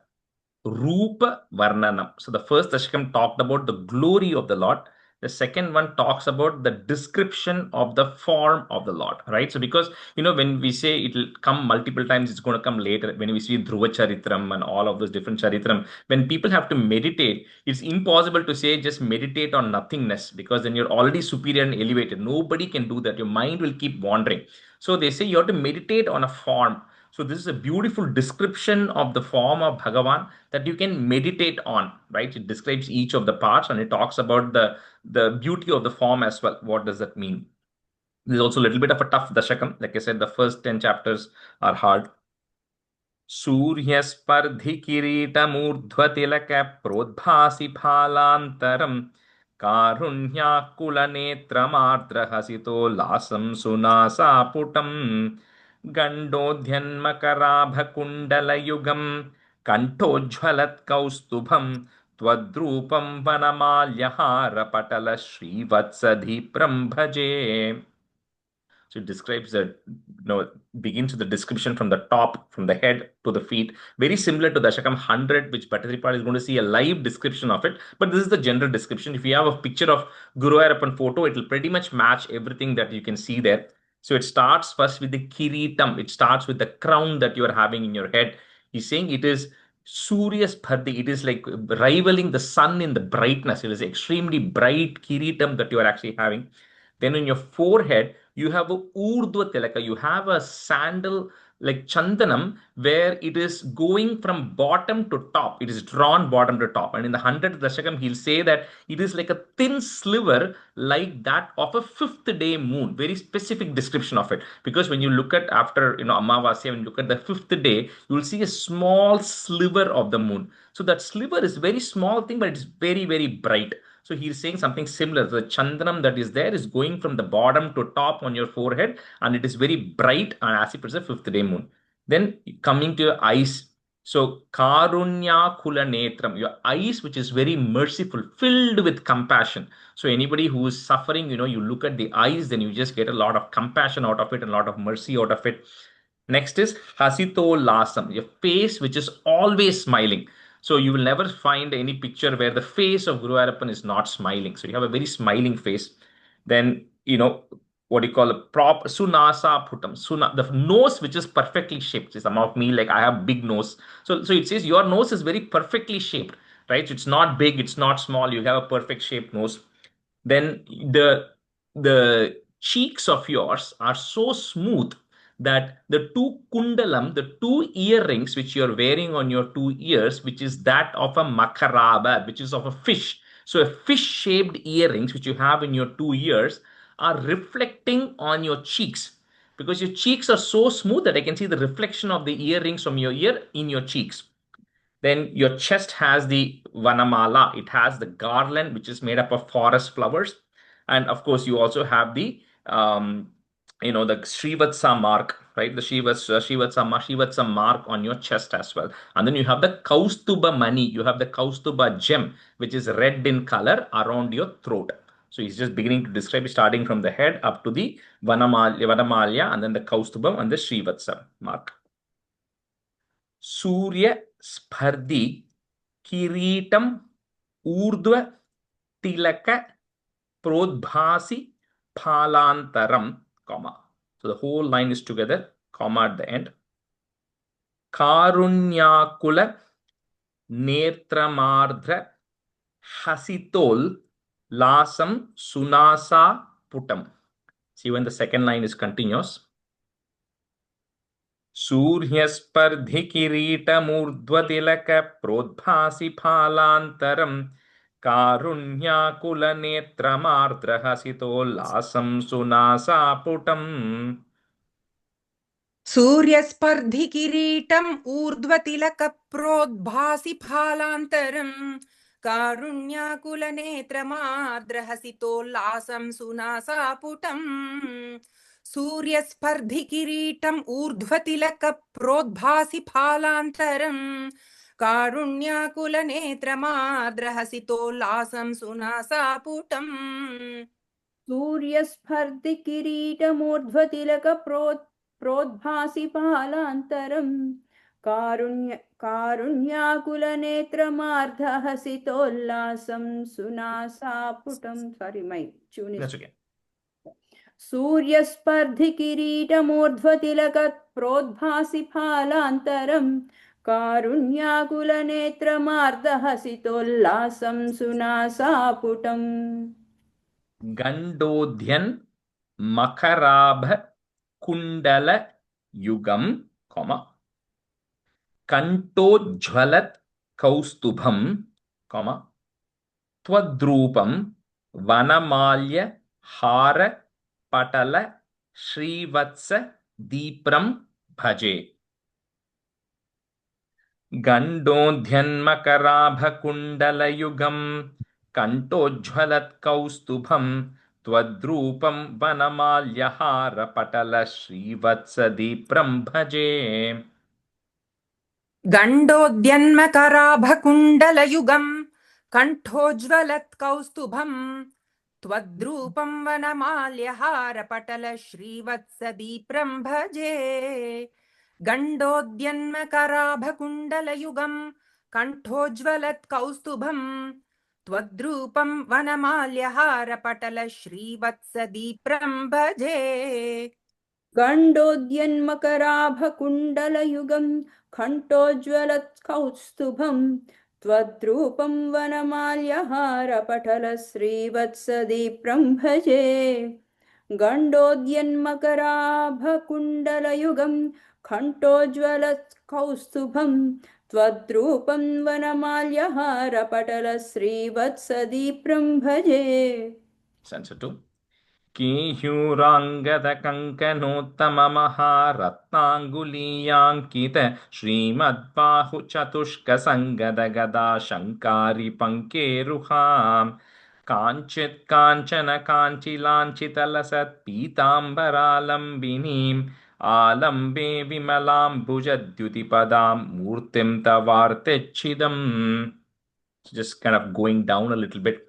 [SPEAKER 1] Rupa Varnanam. So the first Dashakam talked about the glory of the Lord. The second one talks about the description of the form of the Lord, right? So because, when we say it will come multiple times, it's going to come later. When we see Dhruva Charitram and all of those different Charitram, when people have to meditate, it's impossible to say just meditate on nothingness, because then you're already superior and elevated. Nobody can do that. Your mind will keep wandering. So they say you have to meditate on a form. So this is a beautiful description of the form of Bhagavan that you can meditate on, right? It describes each of the parts and it talks about the beauty of the form as well. What does that mean? There's also a little bit of a tough Dashakam. Like I said, the first 10 chapters are hard. सूर्यस्पर्धि किरीटमूर्ध्वतिलक प्रोद्भासि फालान्तरम् कारुण्याकुलनेत्रमार्द्रहसितोल्लासं सुनासापुटम् गण्डोद्यन्मकराभकुण्डलयुगम् कण्ठोज्ज्वलत्कौस्तुभम् त्वद्रूपं वनमाल्यहारपटल श्रीवत्सधिप्रं भजे. So it describes begins with the description from the top, from the head to the feet. Very similar to Dashakam 100, which Bhattacharya is going to see a live description of it. But this is the general description. If you have a picture of Guru Ayappan photo, it will pretty much match everything that you can see there. So it starts first with the kiritam. It starts with the crown that you are having in your head. He's saying it is Surya Spardhi. It is like rivaling the sun in the brightness. It is extremely bright kiritam that you are actually having. Then in your forehead, you have a urdhva tilaka. You have a sandal like chandanam, where it is going from bottom to top. It is drawn bottom to top. And in the 100th Dashakam, he'll say that it is like a thin sliver like that of a fifth day moon. Very specific description of it. Because when you look at after, Amavasya, when you look at the fifth day, you will see a small sliver of the moon. So that sliver is very small thing, but it's very, very bright. So he's saying something similar. The chandranam that is there is going from the bottom to top on your forehead, and it is very bright, and as if it's a fifth day moon. Then coming to your eyes. So karunya kula netram, your eyes, which is very merciful, filled with compassion. So anybody who is suffering, you look at the eyes, then you just get a lot of compassion out of it, and a lot of mercy out of it. Next is hasito lasam, your face, which is always smiling. So you will never find any picture where the face of Guru Ayappan is not smiling. So you have a very smiling face. Then, what you call a prop sunasa putam. The nose, which is perfectly shaped. Some of me, like I have big nose. So it says your nose is very perfectly shaped, right? So it's not big, it's not small. You have a perfect shaped nose. Then the cheeks of yours are so smooth that the two kundalam, the two earrings which you're wearing on your two ears, which is that of a makaraba, which is of a fish. So a fish-shaped earrings which you have in your two ears are reflecting on your cheeks. because your cheeks are so smooth that I can see the reflection of the earrings from your ear in your cheeks. Then your chest has the Vanamala. It has the garland, which is made up of forest flowers. And of course, you also have the the Srivatsa mark, right? The Srivatsa mark on your chest as well. And then you have the Kaustuba mani. You have the Kaustuba gem, which is red in color around your throat. So he's just beginning to describe, starting from the head up to the Vanamalya, and then the Kaustubam and the Srivatsa mark. Surya Spardhi Kiritam Urdhva Tilaka Prodbhasi Phalantaram, comma. So the whole line is together, comma at the end. Karunyakula Netramardra Hasitol Lasam Sunasa Putam. See when the second line is continuous. सूर्यस्पर्धिकिरीटमूर्ध्वतिलकप्रोद्भासि फालान्तरं कारुण्याकुलनेत्रमार्द्रहसितोल्लासं सुनासापुटम्.
[SPEAKER 4] सूर्यस्पर्धिकिरीटम् ऊर्ध्वतिलकप्रोद्भासि फालान्तरम् कारुण्याकुलनेत्रमार्द्रहसितोल्लासं सुनासापुटम्. सूर्यस्पर्धिकिरीटम् ऊर्ध्वतिलकप्रोद्भासि फालान्तरम् कारुण्याकुलनेत्रमार्द्रहसितोल्लासं सुनासापुटम्.
[SPEAKER 5] सूर्यस्फर्धिकिरीटमूर्ध्वतिलकप्रोद्भासि फालान्तरम् कारुण्याकुलनेत्रमार्धहसितोल्लासं सुनासापुटम्. Sorry, my tune is...
[SPEAKER 1] That's okay.
[SPEAKER 5] सूर्यस्पर्धिकिरीटमूर्ध्वतिलकप्रोद्भासि फालान्तरम् कारुण्याकुलनेत्रमार्दहसितोल्लासं सुनासापुटम्.
[SPEAKER 1] Gandodhyan Makarabha Kundala Yugam, comma. Kantojjvalat Kaustubham, comma. Twadrupam Vanamalya Hara Patala Srivatsa Deepram Bhaje. Gandodhyanmakarabhakundala-yugam Kantojjvalat Kaustubham Twadrupam Vanamalyahara-patala Srivatsa Deepram Bhaje.
[SPEAKER 4] गण्डोद्यन्मकराभकुण्डलयुगम् कण्ठोज्ज्वलत्कौस्तुभम् त्वद्रूपं वनमाल्यहारपटल श्रीवत्सदीप्रं भजे. गण्डोद्यन्मकराभकुण्डलयुगम् कण्ठोज्ज्वलत्कौस्तुभम् त्वद्रूपं वनमाल्यहारपटल श्रीवत्सदीप्रं भजे.
[SPEAKER 5] गण्डोद्यन्मकराभकुण्डलयुगम् कण्ठोज्ज्वलत्कौस्तुभम् त्वद्रूपं वनमाल्यहारपटलश्रीवत्सदीप्रं भजे. गण्डोद्यन्मकराभकुण्डलयुगम् कण्ठोज्ज्वलत्कौस्तुभम् त्वद्रूपं वनमाल्यहारपटलश्रीवत्सदीप्रं भजे.
[SPEAKER 1] Stanza 2. Kihurangada-kankanottama-maharatnanguliyankita Srimad-bahu-chatushka-sangada-gada Shankari-pankeruham Kanchit-kanchana-kanchilanchitalasat-pitambaralambhinim Alambe Vimalam-bhujadyutipadam Murtim Tavartechidam. So just kind of going down a little bit.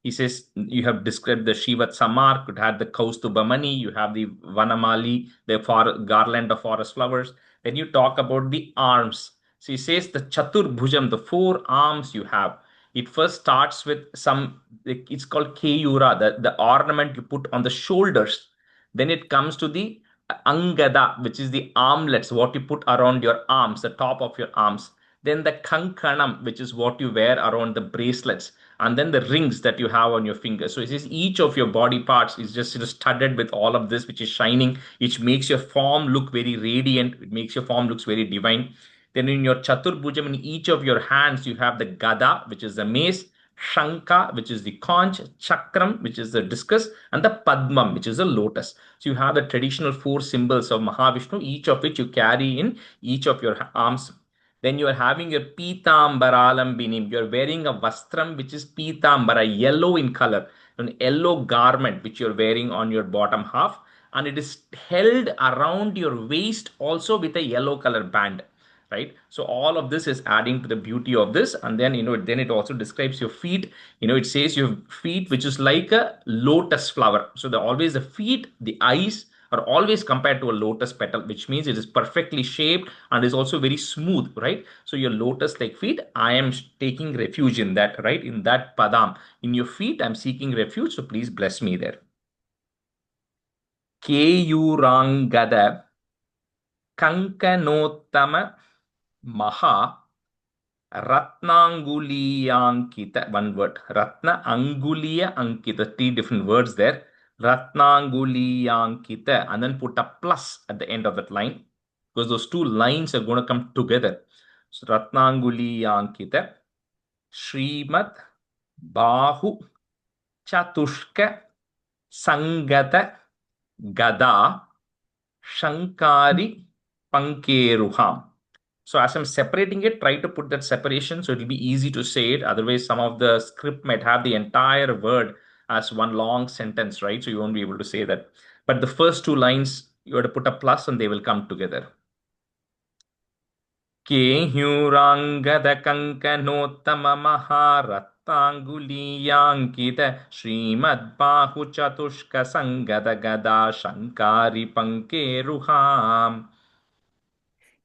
[SPEAKER 1] He says, you have described the Shivatsa mark, it had the Kaustubamani, you have the Vanamali, the garland of forest flowers. Then you talk about the arms. So he says the Chaturbhujam, the 4 arms you have. It first starts with some, it's called Keyura, the ornament you put on the shoulders. Then it comes to the Angada, which is the armlets, what you put around your arms, the top of your arms. Then the Kankanam, which is what you wear around the bracelets. And then the rings that you have on your fingers. So it says each of your body parts is just studded with all of this, which is shining, which makes your form look very radiant. It makes your form looks very divine. Then in your Chaturbhujam, in each of your hands, you have the Gada, which is the mace, Shankha, which is the conch, Chakram, which is the discus, and the Padmam, which is the lotus. So you have the traditional 4 symbols of Mahavishnu, each of which you carry in each of your arms. Then you are having your Pitambaralambini. You are wearing a vastram which is Pitambara, yellow in color, an yellow garment which you are wearing on your bottom half, and it is held around your waist also with a yellow color band, right? So all of this is adding to the beauty of this. And then then it also describes your feet. It says your feet which is like a lotus flower. So the feet, the eyes are always compared to a lotus petal, which means it is perfectly shaped and is also very smooth, right? So your lotus like feet, I am taking refuge in that, right? In that padam, in your feet, I'm seeking refuge. So please bless me there. Keyurangada Kankanottama Maha Ratnanguliyankita, one word. Ratna Anguliya Ankita, 3 different words there. Ratnanguliyankita, and then put a plus at the end of that line, because those 2 lines are going to come together. So Ratnanguliyankita, Srimad Bahu Chatushka Sangata Gada Shankari Pankeruham. So as I'm separating it, try to put that separation so it will be easy to say it. Otherwise, some of the script might have the entire word as one long sentence, right? So you won't be able to say that. But the first 2 lines, you have to put a plus and they will come together. Kehyurangada kankanottama maharattanguliyangkita Srimad Bahu Chatushka Sangada Gada Shankari Pankeruham.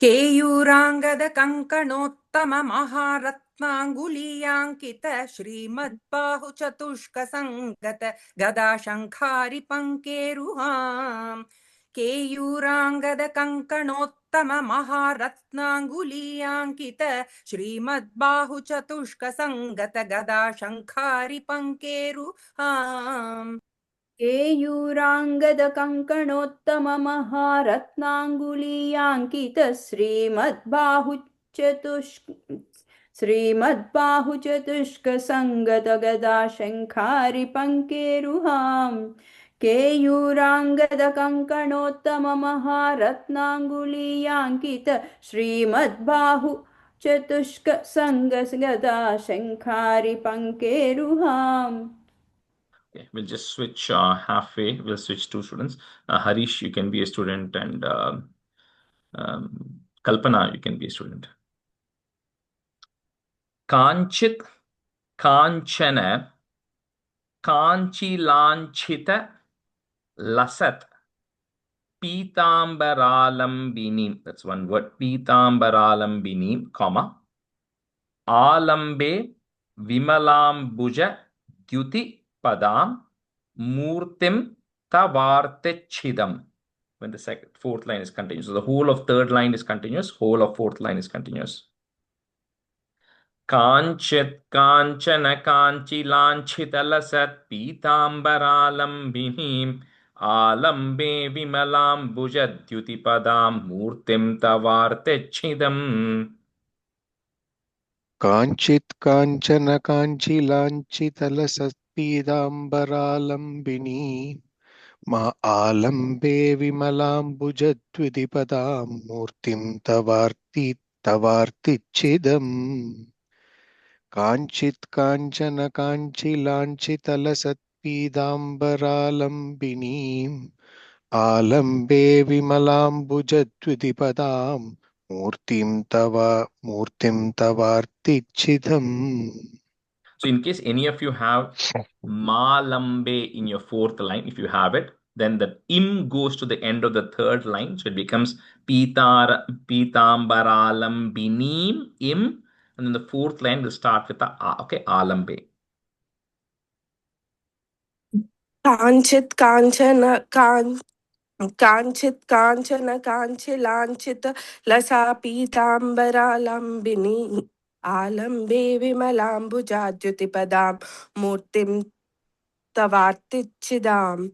[SPEAKER 4] केयूराङ्गद कङ्कणोत्तम महारत्नाङ्गुलीयाङ्कित श्रीमद्बाहु चतुष्क सङ्गत गदा शङ्खारि पङ्केरुहाम् केयूराङ्गद कङ्कणोत्तम महारत्नाङ्गुलीयाङ्कित श्रीमद्बाहु चतुष्क सङ्गत गदा शङ्खारि पङ्केरुहाम्
[SPEAKER 5] केयूराङ्गद कङ्कणोत्तम महारत्नाङ्गुलीयाङ्कित श्रीमद्बाहु चतुष्क सङ्गत गदा शङ्खारि पङ्केरुहाम् केयूराङ्गद कङ्कणोत्तम महारत्नाङ्गुलीयाङ्कित श्रीमद्बाहु चतुष्क सङ्गत गदा शङ्खारि पङ्केरुहाम्.
[SPEAKER 1] Okay, we'll just switch halfway. We'll switch 2 students. Harish, you can be a student, and Kalpana, you can be a student. Kanchit Kanchana Kanchilanchita Lasat Pitambaralambini. That's one word. Pitambaralambini, comma. Alambe Vimalambuja Dyuti Padam Murtim Tavartechidam. When the 4th line is continuous. So the whole of 3rd line is continuous, whole of 4th line is continuous. Kanchit Kanchana Kanchi Lanchita Lasat Pitambaralambini Alambe Vimalambuja Dyuti Padam Murtim Tavartechidam.
[SPEAKER 6] काञ्चित् काञ्चन काञ्चिलाञ्चितलसत्पीताम्बरालम्बिनी मा आलम्बे विमलाम्बुजद्विधिपदां मूर्तिं तवार्तिच्छिदम् काञ्चित् काञ्चन काञ्चिलाञ्चितलसत्पीताम्बरालम्बिनीम् आलम्बे विमलाम्बुजद्विधिपदां मूर्तिं तवार्तिच्छिदम्.
[SPEAKER 1] So in case any of you have Malambe in your 4th line, if you have it, then the im goes to the end of the 3rd line. So it becomes Pitambaralambini im, and then the 4th line will start with the A, okay, Alambe.
[SPEAKER 2] Kanchit Kanchana Kanchit Kanchana Kanchilanchita Lasa Pitambaralambini Alambe Vimalambujadhyutipadam Murtim Tavartichidam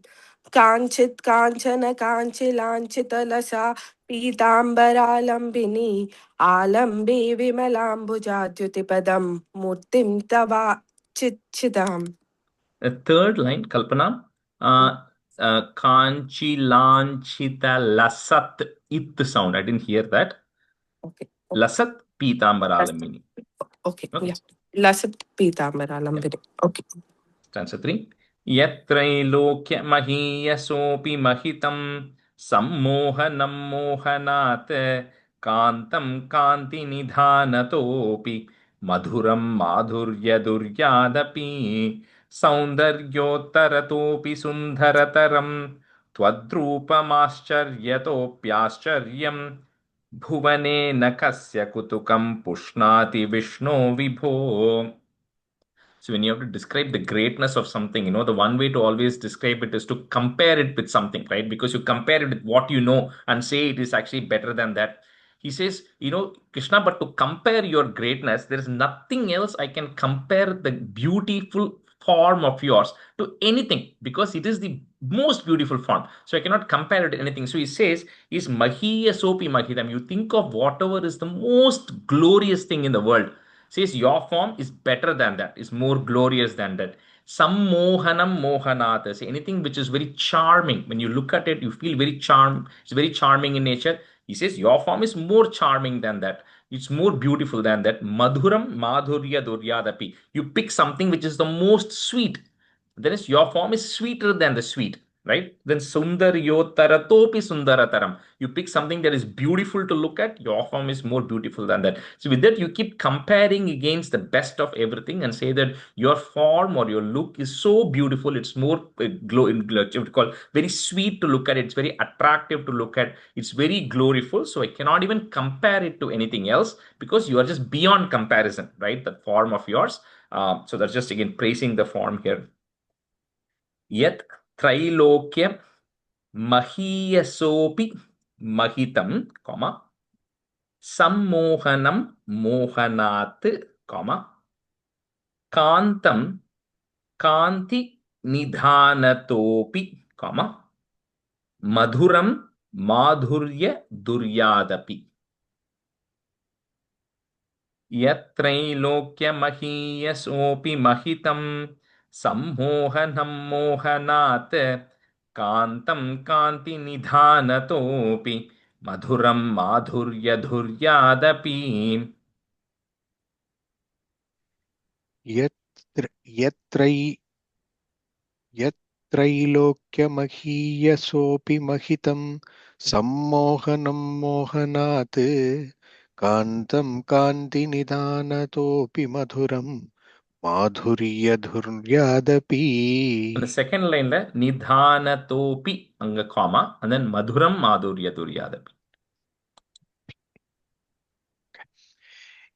[SPEAKER 2] Kanchit Kanchana Kanchilanchita Lasa Pitambaralambini Alambe Vimalambujadhyutipadam Murtim Chidam.
[SPEAKER 1] The third line, Kalpana, Kanchi Lanchita Lasat it sound. I didn't hear that.
[SPEAKER 2] Okay.
[SPEAKER 1] Lasat Pitambaralambini.
[SPEAKER 2] Okay.
[SPEAKER 1] Okay.
[SPEAKER 2] Yeah. Lasat Pitambaralambini. Okay.
[SPEAKER 1] Stanza 3. Yatrailokya Mahiyasopi Mahitam Sammohanam Mohanat Kantam Kanti Nidhanatopi Madhuram Madhurya Duryadapi Saundaryotaratopi Sundharataram Twadrupamascharyato Bhuvane Nakasya Kutukam Pushnati Vishno Vibho. So when you have to describe the greatness of something, the one way to always describe it is to compare it with something, right? Because you compare it with what you know and say it is actually better than that. He says, Krishna, but to compare your greatness, there is nothing else I can compare the beautiful form of yours to anything because it is the most beautiful form. So I cannot compare it to anything. So he says, is Mahiya Sopi Mahidam. You think of whatever is the most glorious thing in the world, says your form is better than that, is more glorious than that. Sammohanam mohanat. Say anything which is very charming. When you look at it, you feel very charmed. It's very charming in nature. He says your form is more charming than that. It's more beautiful than that. Madhuram madhurya duryadapi. You pick something which is the most sweet. Then your form is sweeter than the sweet, right? Then sundaryotaratopi sundarataram. You pick something that is beautiful to look at, your form is more beautiful than that. So with that, you keep comparing against the best of everything and say that your form or your look is so beautiful, it's more what you call very sweet to look at, it's very attractive to look at, it's very gloriful. So I cannot even compare it to anything else because you are just beyond comparison, right? The form of yours. So that's just again praising the form here. Yet Trailokya Mahiyasopi Mahitam, Sammohanam Mohanat, Kantam Kanti Nidhanatopi, Madhuram Madhurya Duryadapi. Yatrailokya Mahitam Sammohanam Mohanat Kantam Kanti Nidhanatopi Madhuram Madhurya Dhuryadapi.
[SPEAKER 6] यत्रैलोक्यमहीयसोऽपि महितं सम्मोहनं मोहनात् कान्तं कान्तिनिधानतोऽपि मधुरं माधुर्यधुर्यादपि.
[SPEAKER 1] And the second line, Nidhanatopi, anga comma, and then Madhuram Madhurya Duryadapi.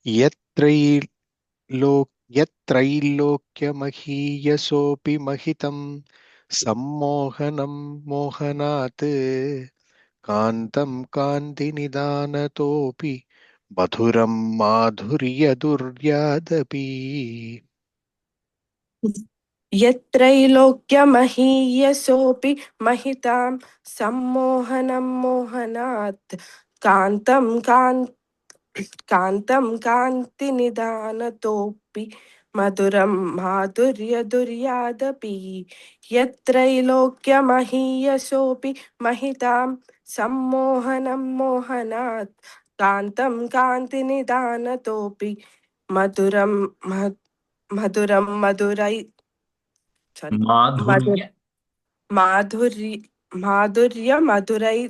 [SPEAKER 6] यत्रैलोक्यमहीयसोऽपि महितं सम्मोहनं मोहनात् कान्तं कान्तिनिधानतोऽपि मधुरं माधुर्यदुर्यादपि.
[SPEAKER 2] यत्रैलोक्यमहीयसोऽपि महितां सम्मोहनं मोहनात् कान्तं कान्तिनिधानतोऽपि मधुरं माधुर्यदुर्यादपि. यत्रैलोक्यमहीयसोऽपि महितां सम्मोहनं मोहनात् कान्तं कान्तिनिधानतोऽपि मधुरं Madurai sorry
[SPEAKER 1] Madhurya.
[SPEAKER 2] माधुर्य Madurai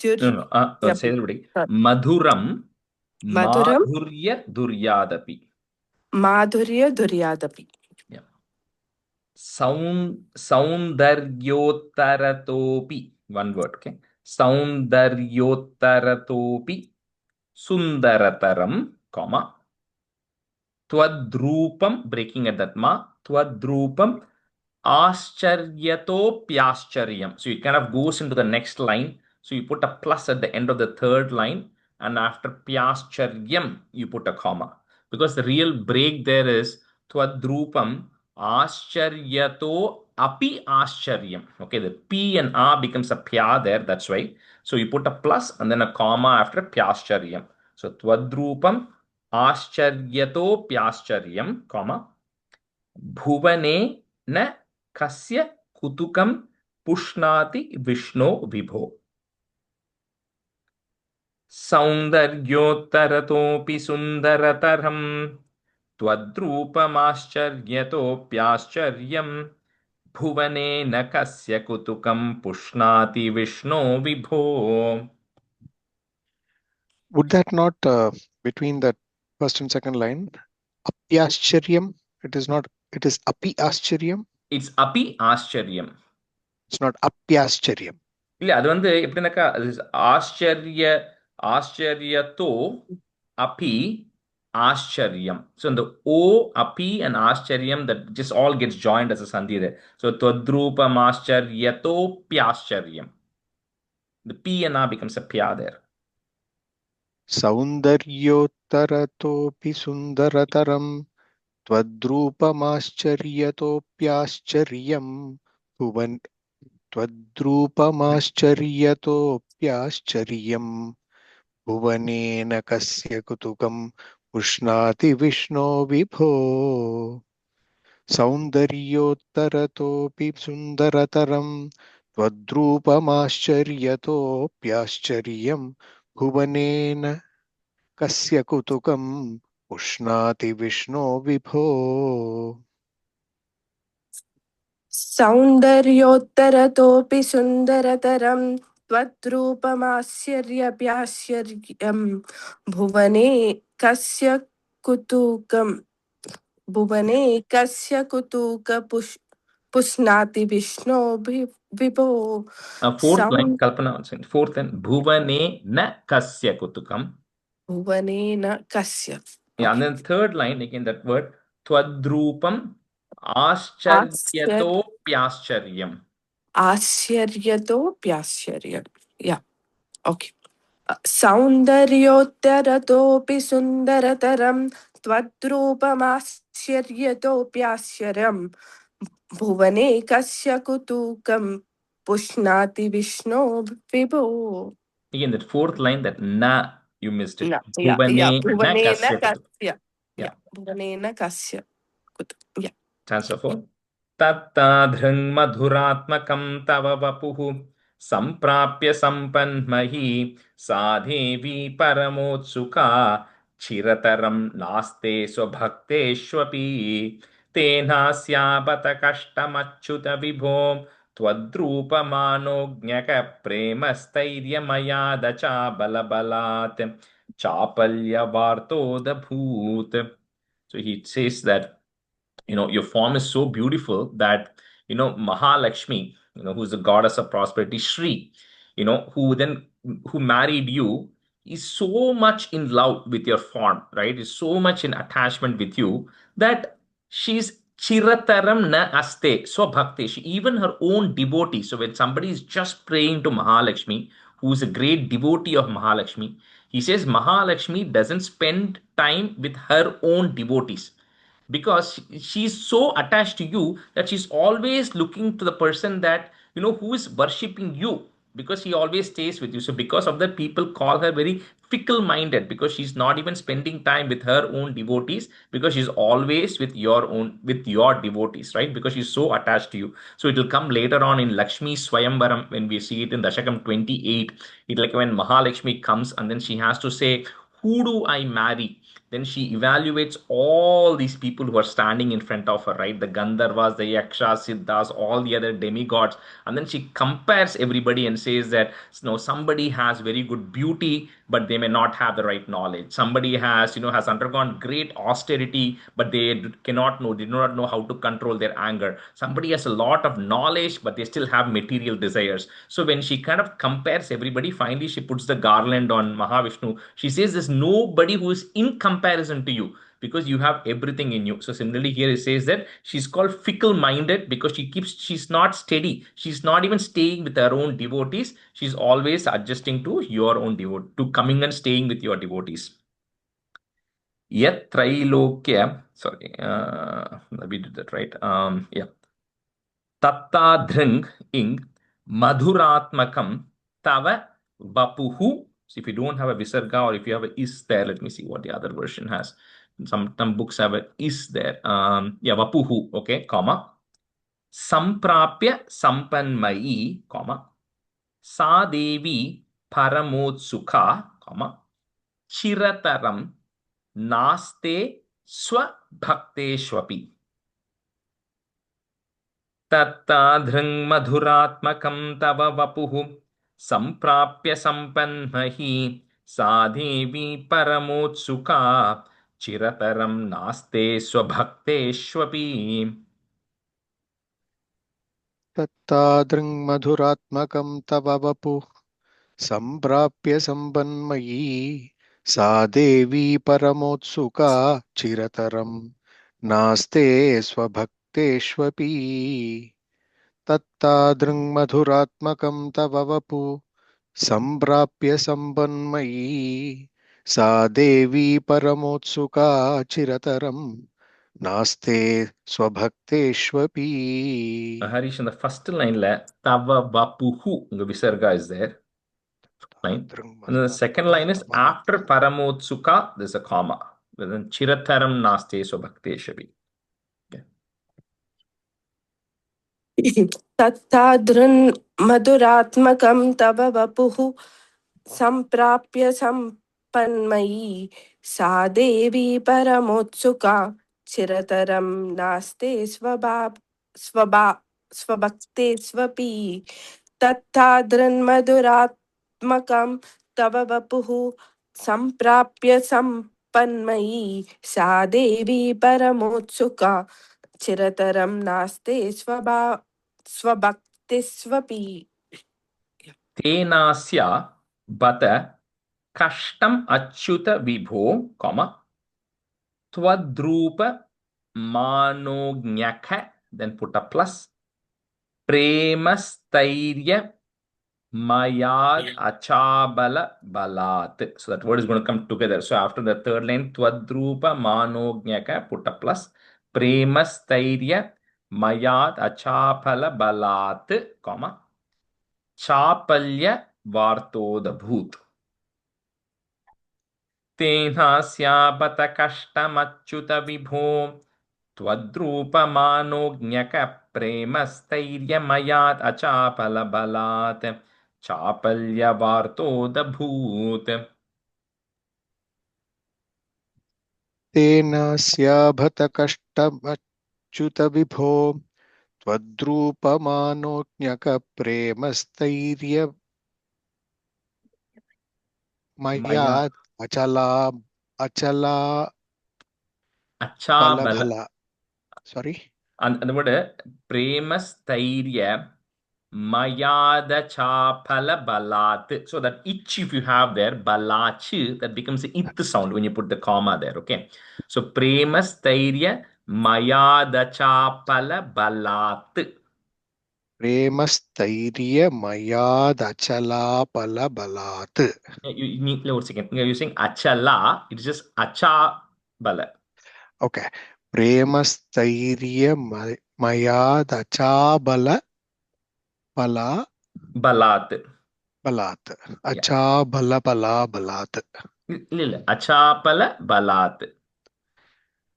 [SPEAKER 1] No, say it everybody. Madhuram
[SPEAKER 2] मधुरं
[SPEAKER 1] Madhurya Duryadapi.
[SPEAKER 2] माधुर्य दुर्यादपि.
[SPEAKER 1] Yeah. Saundaryotaratopi. One word, okay? Saundaryotaratopi Sundarataram, Twadrupam, breaking at that Twadrupam Ascharyato-pyascharyam. So it kind of goes into the next line. So you put a plus at the end of the third line, and after pyascharyam, you put a comma. Because the real break there is Twadrupam Ascharyato Api Ascharyam. Okay, the P and A becomes a Pya there, that's why. So you put a plus and then a comma after Pyascharyam. So Twadrupam Ascharyato Pyascharyam, भुवने न कस्य कुतुकं पुष्णाति विष्णो विभो सौन्दर्योत्तरतोऽपि सुन्दरतरं त्वद्रूपमाश्चर्यतोऽप्याश्चर्यं भुवने न कस्य कुतुकं पुष्णाति विष्णो विभो.
[SPEAKER 6] Would that not, between the first and second line, apyascharya? It is not, it is api ascharya.
[SPEAKER 1] It's api ascharya.
[SPEAKER 6] It's not apyascharya.
[SPEAKER 1] இல்ல அது வந்து எப்படின்னாக்கா ஆச்சரியத்தோ அபி ஆச்சரியம். So in the O, api and ஆச்சரியம், that just all gets joined as a sandhi there. So twadrupam ஆச்சரியத்தோ pyāschariyam. The P and A becomes a pya there.
[SPEAKER 6] Saundaryottaratopi sundarataram त्वद्रूपमाश्चर्यतोऽप्याश्चर्यं भुवन त्वद्रूपमाश्चर्यतोऽप्याश्चर्यं भुवनेन कस्य कुतुकं पुष्णाति विष्णो विभो सौन्दर्योत्तरतोऽपि सुन्दरतरं त्वद्रूपमाश्चर्यतोऽप्याश्चर्यं भुवनेन कस्य कुतुकं पुष्णाति विष्णो विभो.
[SPEAKER 2] सौन्दर्योत्तरतोऽपि सुन्दरतरं त्वद्रूपमाश्चर्यप्याश्चर्यं भुवने कस्य कुतुकं पुष्णाति विष्णो विभो.
[SPEAKER 1] Fourth line, Kalpana, fourth line, bhuvane na kasya kutukam.
[SPEAKER 2] Bhuvane na kasya.
[SPEAKER 1] Yeah, and then third line, again that word, twadrupam आश्चर्यतो प्याश्चर्यम.
[SPEAKER 2] आश्चर्यतो प्याश्चर्यम. Yeah. Okay. सौन्दर्योत्तरतोऽपि सुन्दरतरं त्वद्रूपमाश्चर्यतोऽप्याश्चर्यं भुवने कस्य कुतुकं पुष्णाति विष्णो विभो.
[SPEAKER 1] Again, that fourth line, that na, you missed it.
[SPEAKER 2] Yeah.
[SPEAKER 1] Bhuvane na
[SPEAKER 2] Bhuvane na
[SPEAKER 1] kasya kutukam.
[SPEAKER 2] kasya. Yeah. Bhuvane na kasya kutukam. Yeah.
[SPEAKER 1] Stanza 4. तत्ताधृङ् मधुरात्मकं तव वपुः सम्प्राप्य सम्पन्मही सा देवी परमोत्सुका चिरतरं नास्ते स्वभक्तेष्वपि तेनास्यापत कष्टमच्युत विभो त्वद्रूपमानोज्ञकप्रेमस्थैर्यमयादचाबलबलात् चापल्यवार्तोदभूत्. So he says that, your form is so beautiful that, Mahalakshmi, who's the goddess of prosperity, Shri, who married you, is so much in love with your form, right? Is so much in attachment with you that she's chirataram na aste, so bhakti. Even her own devotee. So when somebody is just praying to Mahalakshmi, who's a great devotee of Mahalakshmi, he says Mahalakshmi doesn't spend time with her own devotees, because she's so attached to you that she's always looking to the person that, who is worshipping you, because he always stays with you. So because of that, people call her very fickle minded, because she's not even spending time with her own devotees, because she's always with your devotees, right? Because she's so attached to you. So it will come later on in Lakshmi Swayamvaram, when we see it in Dashakam 28. It, like when Mahalakshmi comes and then she has to say, who do I marry? Then she evaluates all these people who are standing in front of her, right? The Gandharvas, the Yakshas, Siddhas, all the other demigods. And then she compares everybody and says that, somebody has very good beauty, but they may not have the right knowledge. Somebody has undergone great austerity, but they do not know how to control their anger. Somebody has a lot of knowledge, but they still have material desires. So when she kind of compares everybody, finally she puts the garland on Mahavishnu. She says there's nobody who is in comparison to you, because you have everything in you. So similarly here it says that she's called fickle minded, because she's not steady. She's not even staying with her own devotees. She's always adjusting to your own to coming and staying with your devotees. Yat Trailokya, sorry, we did that, right? Yeah. Tattadhrang ing madhuratmakam tava vapuhu. So if you don't have a visarga, or if you have a is there, let me see what the other version has. some books have a is there. Yeah, vapuhu, okay, comma. Samprapya sampanmayi, comma. Sa devi paramotsukha, comma. Chirataram naste swabhakteshwapi. तत्ताधृङ् मधुरात्मकं तव वपुः सम्प्राप्य सम्पन्मही सा देवी परमोत्सुका चिरतरं नास्ते स्वभक्तेष्वपि.
[SPEAKER 6] तत्तादृङ्मधुरात्मकं तव वपुः सम्प्राप्य सम्पन्मयी सा देवी परमोत्सुका चिरतरं नास्ते स्वभक्तेष्वपि. तत्तादृङ्मधुरात्मकं तव वपुः सम्प्राप्य सम्पन्मयी सा देवी परमोत्सुका चिरतरं नास्ते स्वभक्तेष्वपि.
[SPEAKER 1] Harish, in the first line tava vapuhu, the visarga is there. Line. And then the second line is after paramotsuka, there's a comma. Then chirataram naste swabhakteshwapi.
[SPEAKER 7] तत्तादृन् मधुरात्मकं तव वपुः सम्प्राप्य सम्पन्मयी सा देवी परमोत्सुका चिरतरं नास्ते स्वभक्तेष्वपि. तत्तादृन्मधुरात्मकं तव वपुः सम्प्राप्य सम्पन्मयी सा देवी परमोत्सुका चिरतरं नास्ते स्वभक्तिष्वपि.
[SPEAKER 1] तेनास्या बत कष्टम अच्युत विभो, comma, त्वद्रूप मानोज्ञक, then put a plus, प्रेमस्थैर्य mayad achabala balat. So that word is going to come together. So after the third line, twadrupa manognyaka, put a plus, premastairya mayad achabala balat, comma, chapalya vartodabhut. तेनास्याबत कष्टमच्युत विभो त्वद्रूपमानोज्ञक प्रेमस्थैर्यमयात् अचापलबलात् चापल्यवार्तोदभूत्.
[SPEAKER 6] तेनास्याभत कष्टमच्युत विभो त्वद्रूपमानोज्ञक प्रेमस्थैर्यमयात् अचला sorry,
[SPEAKER 1] and the word premastairya mayadachapala balat. So that ich, if you have there, balach, that becomes the it sound when you put the comma there. Okay. So premastairya mayadachapala balat.
[SPEAKER 6] प्रेमस्थैर्य मयादचलापल बलात्.
[SPEAKER 1] You need 1 second. You're using achala. It's just achabala.
[SPEAKER 6] Okay. प्रेमस्थैर्य मयादचाबल बला
[SPEAKER 1] Balat.
[SPEAKER 6] बलात्. अचाबल बला बलात्.
[SPEAKER 1] Achapala balat.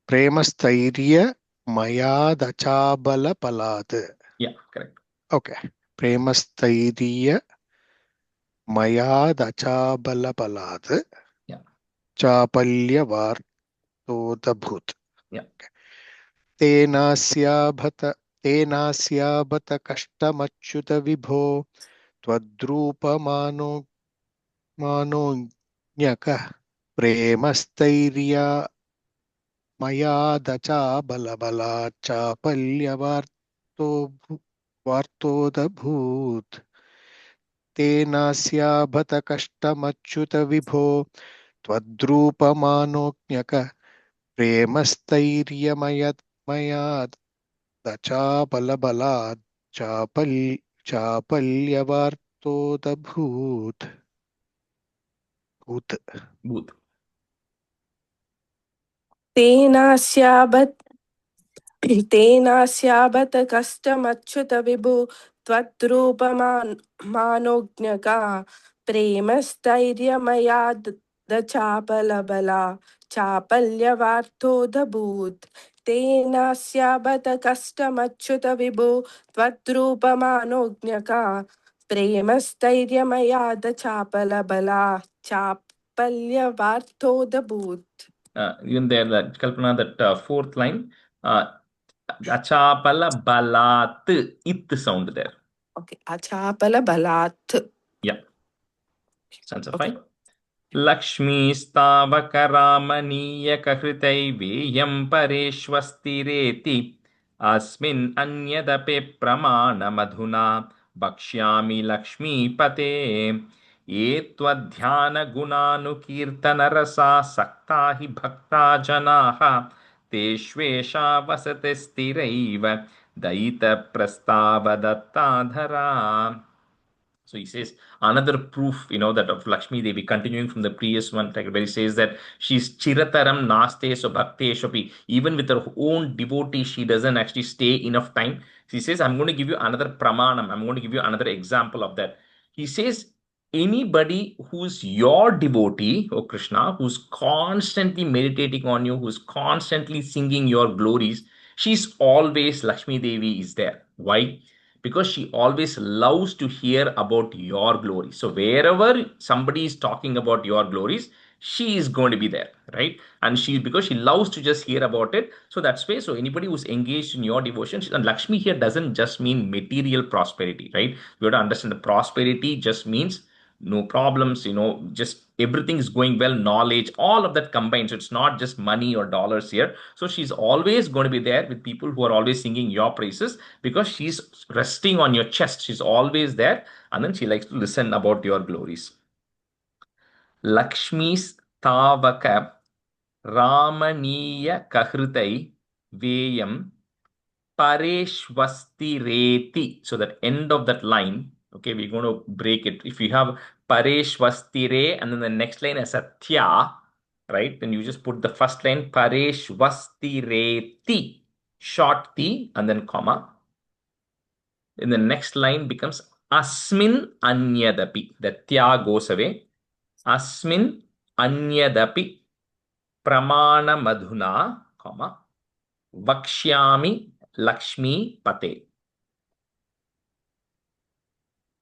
[SPEAKER 6] प्रेमस्थैर्य मयादचाबल बलात्.
[SPEAKER 1] Yeah, correct.
[SPEAKER 6] Okay. प्रेमस्थैर्य मयादचाबल बलात्.
[SPEAKER 1] Yeah.
[SPEAKER 6] चापल्यवार्तोदभूत्.
[SPEAKER 1] Yeah.
[SPEAKER 6] तेनास्याबत कष्टमच्युत विभो त्वद्रूपमानोज्ञक प्रेमस्थैर्य मयादचाबलबलात् चापल्यवार्तोदभूत्. तेनास्याबत कष्टमच्युत विभो त्वद्रूपमानोज्ञक प्रेमस्थैर्यमयादचाबलबलात् चापल्यवार्तोदभूत्.
[SPEAKER 1] Booth.
[SPEAKER 7] तेनास्याबत कष्टमच्युत विभो त्वद्रूपमानोज्ञका प्रेमस्थैर्यमयादचापल चापलबला चापल्यवार्थोऽधभूत् तेनास्याबत कष्टमच्युत विभो त्वद्रूपमानोज्ञका प्रेमस्थैर्यमयाद चापलबला चापल्यवार्थोऽधभूत्.
[SPEAKER 1] Even there, that Kalpana, that fourth line, achapala balat, it sound there.
[SPEAKER 7] Okay, achapalabalath.
[SPEAKER 1] Yeah. Stanza
[SPEAKER 7] Okay.
[SPEAKER 1] 5. लक्ष्मीस्तावकरामनीयकहृतैवेयं परेष्वस्तिरेति अस्मिन् अन्यदपि प्रमाणमधुना वक्ष्यामि लक्ष्मीपते ये त्वध्यानगुणानुकीर्तनरसासक्ता हि भक्ता जनाः तेष्वेषा वसते स्थिरैव दयितप्रस्तावदत्ताधरा. So he says another proof, that of Lakshmi Devi, continuing from the previous one, like where he says that she's chirataram naste so bhakte shopi. Even with her own devotee, she doesn't actually stay enough time. He says, I'm going to give you another pramanam. I'm going to give you another example of that. He says, anybody who's your devotee, oh Krishna, who's constantly meditating on you, who's constantly singing your glories, she's always Lakshmi Devi is there. Why? Because she always loves to hear about your glory. So wherever somebody is talking about your glories, she is going to be there, right? And because she loves to just hear about it. So that's why, so anybody who's engaged in your devotion, and Lakshmi here doesn't just mean material prosperity, right? You have to understand the prosperity just means no problems, just everything is going well, knowledge, all of that combined. So it's not just money or dollars here. So she's always going to be there with people who are always singing your praises because she's resting on your chest. She's always there. And then she likes to listen about your glories. Lakshmi's Tavaka Ramaniya Kahritai Veyam Pareshwastireti. So that end of that line, okay, we're going to break it. If you have Pareshwastire and then the next line is a thya, right? Then you just put the first line Pareshwastireti, short t and then comma. In the next line becomes Asmin Anyadapi. The thya goes away. Asmin Anyadapi Pramana Madhuna, comma. Vakshyami Lakshmi Pate.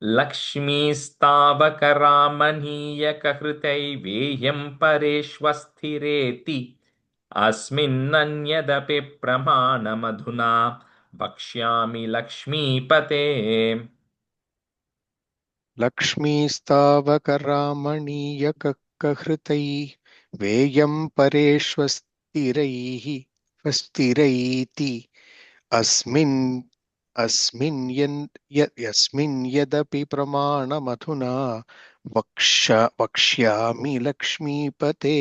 [SPEAKER 1] Lakshmistavakaramaniyakahritaivehyam pareshwasthireti asminnanyadapi pramanamadhuna vakshyami Lakshmi Pate.
[SPEAKER 6] लक्ष्मीस्तावकरामणीयकहृतै वेयं परेष्वस्तिरैः स्वस्तिरैति अस्मिन् यस्मिन् यदपि प्रमाणमधुना वक्ष्यामि लक्ष्मीपते.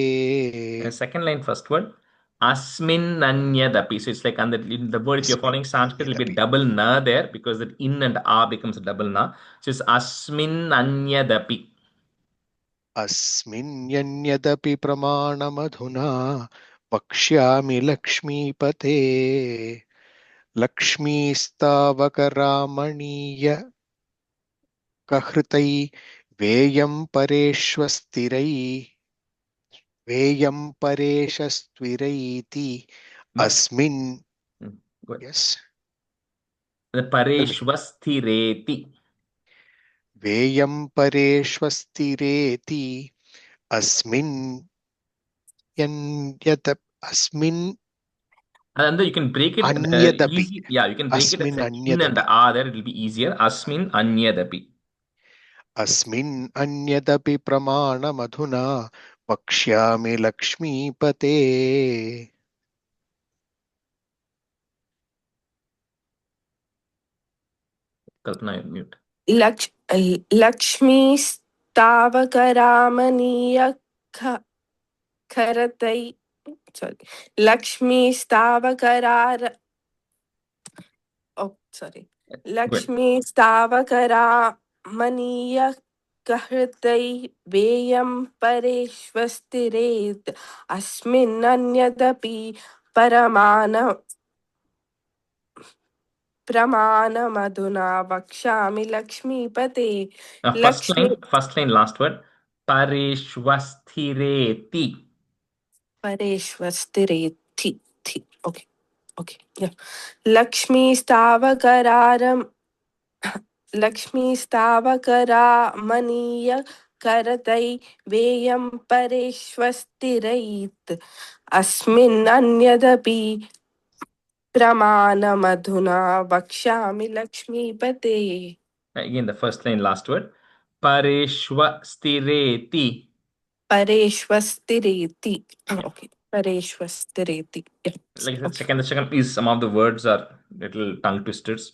[SPEAKER 1] Second line, first word. Asminnanyadapi. So it's like in the word, if you're following Sanskrit, it'll be double na there because that in and a becomes a double na. So it's asminnanyadapi.
[SPEAKER 6] अस्मिन्यन्यदपि प्रमाणमधुना वक्ष्यामि लक्ष्मीपते. लक्ष्मीस्तावकरामणीयकहृतै वेयं परेशस्त्विरैति अस्मिन्. Yes.
[SPEAKER 1] The pareshwasthireti.
[SPEAKER 6] वेयं परेष्वस्तिरेति अस्मिन् अस्मिन्.
[SPEAKER 1] And then you can break it
[SPEAKER 6] Anyadapi.
[SPEAKER 1] easy. Yeah, you can break
[SPEAKER 6] Asmin
[SPEAKER 1] it in and a there. It will be easier. Asmin anyadapi.
[SPEAKER 6] अस्मिन् अन्यदपि प्रमाणमधुना वक्ष्यामि लक्ष्मीपते.
[SPEAKER 1] Kalpana, you're mute.
[SPEAKER 7] लक्ष्मीस्तावकरामनीयकरतै sorry लक्ष्मीस्तावकरार oh sorry लक्ष्मीस्तावकरामनीयकहृतै वेयं परेष्वस्तिरेत् अस्मिन्नन्यदपि प्रमाणमधुना वक्ष्यामि लक्ष्मीपते.
[SPEAKER 1] First line, last word. Pareshvasthireti.
[SPEAKER 7] Pareshvastireti. Okay. Okay. Yeah. Lakshmi Stavakaram Lakshmi Stavakara Maniya Karatai Veyam Pareshvastireit Asmin Anyadapi Pramanamadhuna Vakshami Lakshmi Pate.
[SPEAKER 1] Again, the first line, last word. Pareshvasthireti.
[SPEAKER 7] Pareshvastireti. Okay. Pareshvastireti. Yeah.
[SPEAKER 1] Like I said,
[SPEAKER 7] Okay.
[SPEAKER 1] the second is some of the words are little tongue twisters.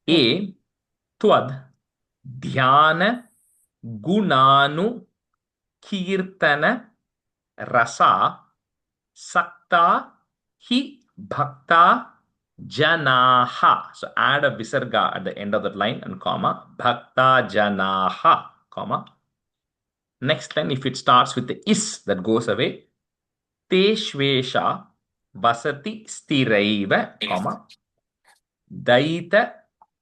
[SPEAKER 1] A Tvad Dhyana Gunanu Kirtana Rasa Sakta Hi Bhakta Janaha. So add a visarga at the end of that line and comma. Bhakta Janaha, comma. Next line, if it starts with the is, that goes away. Teshvesha Vasati Stiraiva, comma. Daita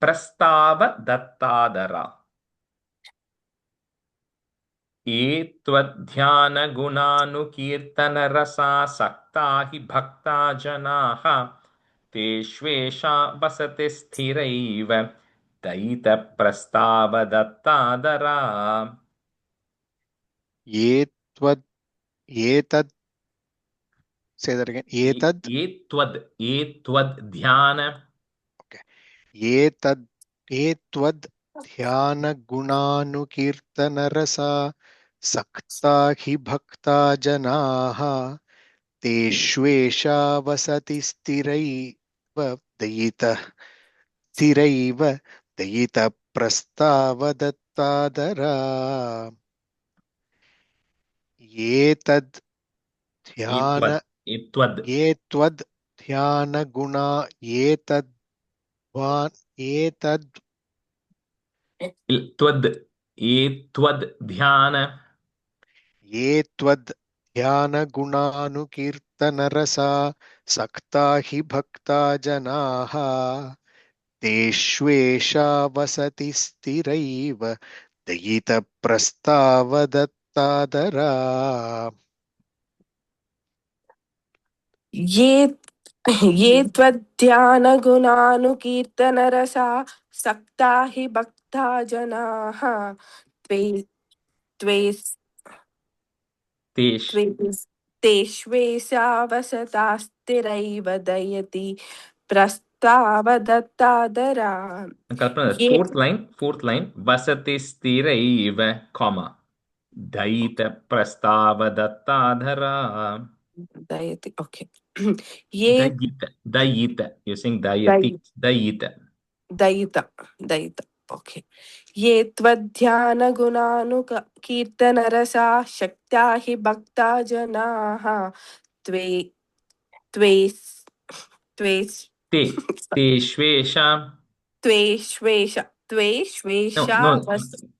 [SPEAKER 1] Prastava Dattadara. ये त्वध्यानगुणानुकीर्तनरसासक्ता हि भक्ता जनाः तेष्वेषा वसति स्थिरैव दयितप्रस्तावदत्तादरा.
[SPEAKER 6] Etad, say that again. Etad.
[SPEAKER 1] ये त्वध्यान.
[SPEAKER 6] Okay. Etvad dhyana gunanukirtana rasa sakta hi bhakta janaha teshvesha vasati stiraiva dayita prastava Etad dhyana etvad dhyana guna etad
[SPEAKER 1] ध्यान.
[SPEAKER 6] etvad dhyana gunanukirtana rasa sakta hi bhakta janaha teshvesha vasati stiraiva dayita prastava dattadara.
[SPEAKER 7] ये ये त्वध्यानगुणानुकीर्तनरसा सक्ता हि भक्ता जनाः त्वे त्वे
[SPEAKER 1] तेष.
[SPEAKER 7] तेष्वेषावसतास्तिरैव दयति प्रस्तावदत्तादरा.
[SPEAKER 1] Kalpana,
[SPEAKER 7] ये
[SPEAKER 1] fourth line, vasati sthiraiva, comma, daita prastavadattadhara.
[SPEAKER 7] दयति. Okay. ये
[SPEAKER 1] Dayita. You're saying dayati.
[SPEAKER 7] दयि
[SPEAKER 1] Dayita.
[SPEAKER 7] दयित. Okay. ये त्वध्यानगुणानुकीर्तनरसा शक्त्या हि भक्ता जनाः त्वे त्वे त्वेस्
[SPEAKER 1] Teshvesha.
[SPEAKER 7] त्वेष्वेष
[SPEAKER 1] No,
[SPEAKER 7] त्वेष्वेषा
[SPEAKER 1] no,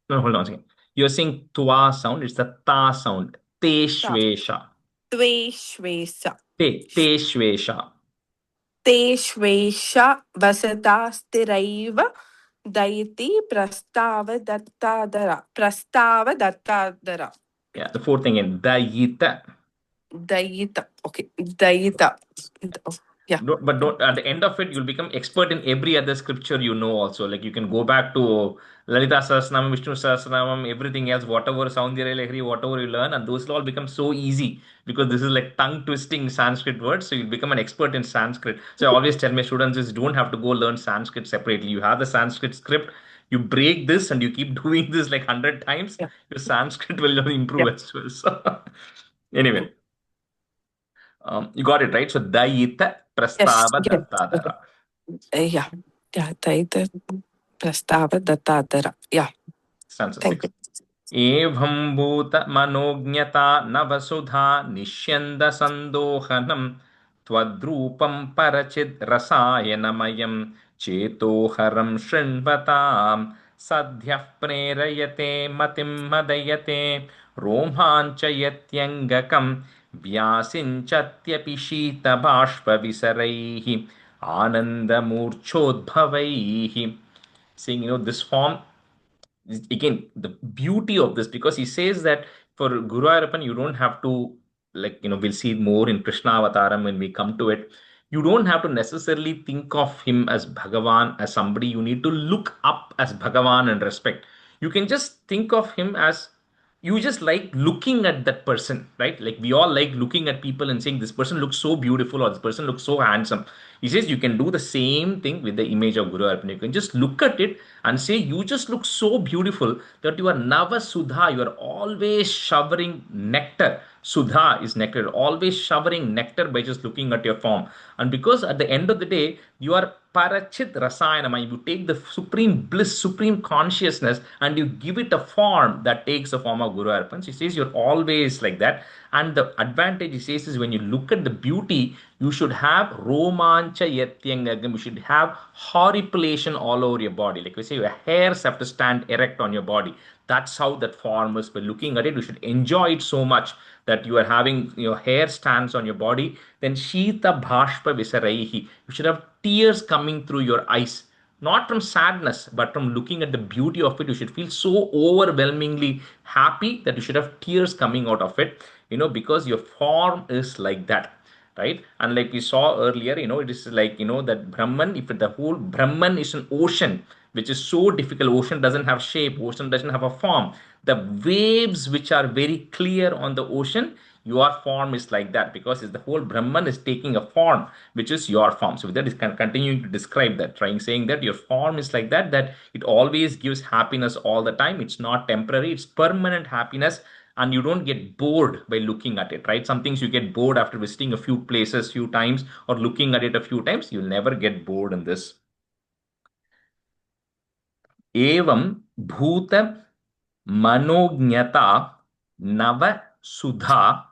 [SPEAKER 1] no, hold on a second. You're saying twa sound, it's the ta sound. Teshvesha.
[SPEAKER 7] त्वेष्वेष
[SPEAKER 1] Teshvesha.
[SPEAKER 7] तेष्वेष वसता स्थिरैव दयति प्रस्तावदत्तादरा.
[SPEAKER 1] Yeah, the fourth thing in dayita.
[SPEAKER 7] दयित. Okay. दयित. Yeah.
[SPEAKER 1] But don't, at the end of it, you'll become expert in every other scripture you know also. Like you can go back to Lalita Sahasranamam, Vishnu Sahasranamam, everything else, whatever Soundira Lahari, whatever you learn, and those will all become so easy because this is like tongue twisting Sanskrit words. So you'll become an expert in Sanskrit. So I always tell my students is don't have to go learn Sanskrit separately. You have the Sanskrit script, you break this and you keep doing this like 100 times,
[SPEAKER 7] Yeah.
[SPEAKER 1] your Sanskrit will improve as well. So anyway. You got it right. So dayita prastava dattadara.
[SPEAKER 7] Yeah. Dayita prastava dattadara. Yeah.
[SPEAKER 1] Stanza
[SPEAKER 7] Thank
[SPEAKER 1] 6.
[SPEAKER 7] you.
[SPEAKER 1] Evam bhuta manognyata navasudha nishyanda sandohanam twadrupam parachid rasayanamayam chetoharam shrinvatam sadhyah prerayate matim madayate रोमाञ्चयत्यङ्गकं व्यासिञ्चत्यपि शीतबाष्पविसरैः आनन्दमूर्च्छोद्भवैः. Saying, this form again, the beauty of this, because he says that for Guru Ayappan, you don't have to, like, we'll see more in Krishna Avataram when we come to it. You don't have to necessarily think of him as Bhagavan, as somebody you need to look up as Bhagavan and respect. You can just think of him as, you just like looking at that person, right? Like we all like looking at people and saying this person looks so beautiful or this person looks so handsome. He says you can do the same thing with the image of Guru Arpan. You can just look at it and say, you just look so beautiful that you are Nava Sudha. You are always showering nectar. Sudha is nectar, always showering nectar by just looking at your form. And because at the end of the day, you are Parachit Rasayanama. You take the supreme bliss, supreme consciousness, and you give it a form that takes the form of Guru Arpan. He says you're always like that. And the advantage he says is when you look at the beauty, you should have romancha yatyangagam. You should have horripilation all over your body. Like we say, your hairs have to stand erect on your body. That's how that form is. By looking at it, you should enjoy it so much that you are having your hair stands on your body. Then Shita Bhashpa Visaraihi. You should have tears coming through your eyes. Not from sadness, but from looking at the beauty of it. You should feel so overwhelmingly happy that you should have tears coming out of it, because your form is like that, right? And like we saw earlier, it is like, that Brahman, if the whole Brahman is an ocean, which is so difficult, ocean doesn't have shape, ocean doesn't have a form. The waves which are very clear on the ocean, your form is like that, because the whole Brahman is taking a form which is your form. So that is continuing to describe that, trying saying that your form is like that, that it always gives happiness all the time. It's not temporary, it's permanent happiness, and you don't get bored by looking at it, right? Some things you get bored after visiting a few places few times or looking at it a few times. You'll never get bored in this. एवं भूत मनोज्ञता नव सुधा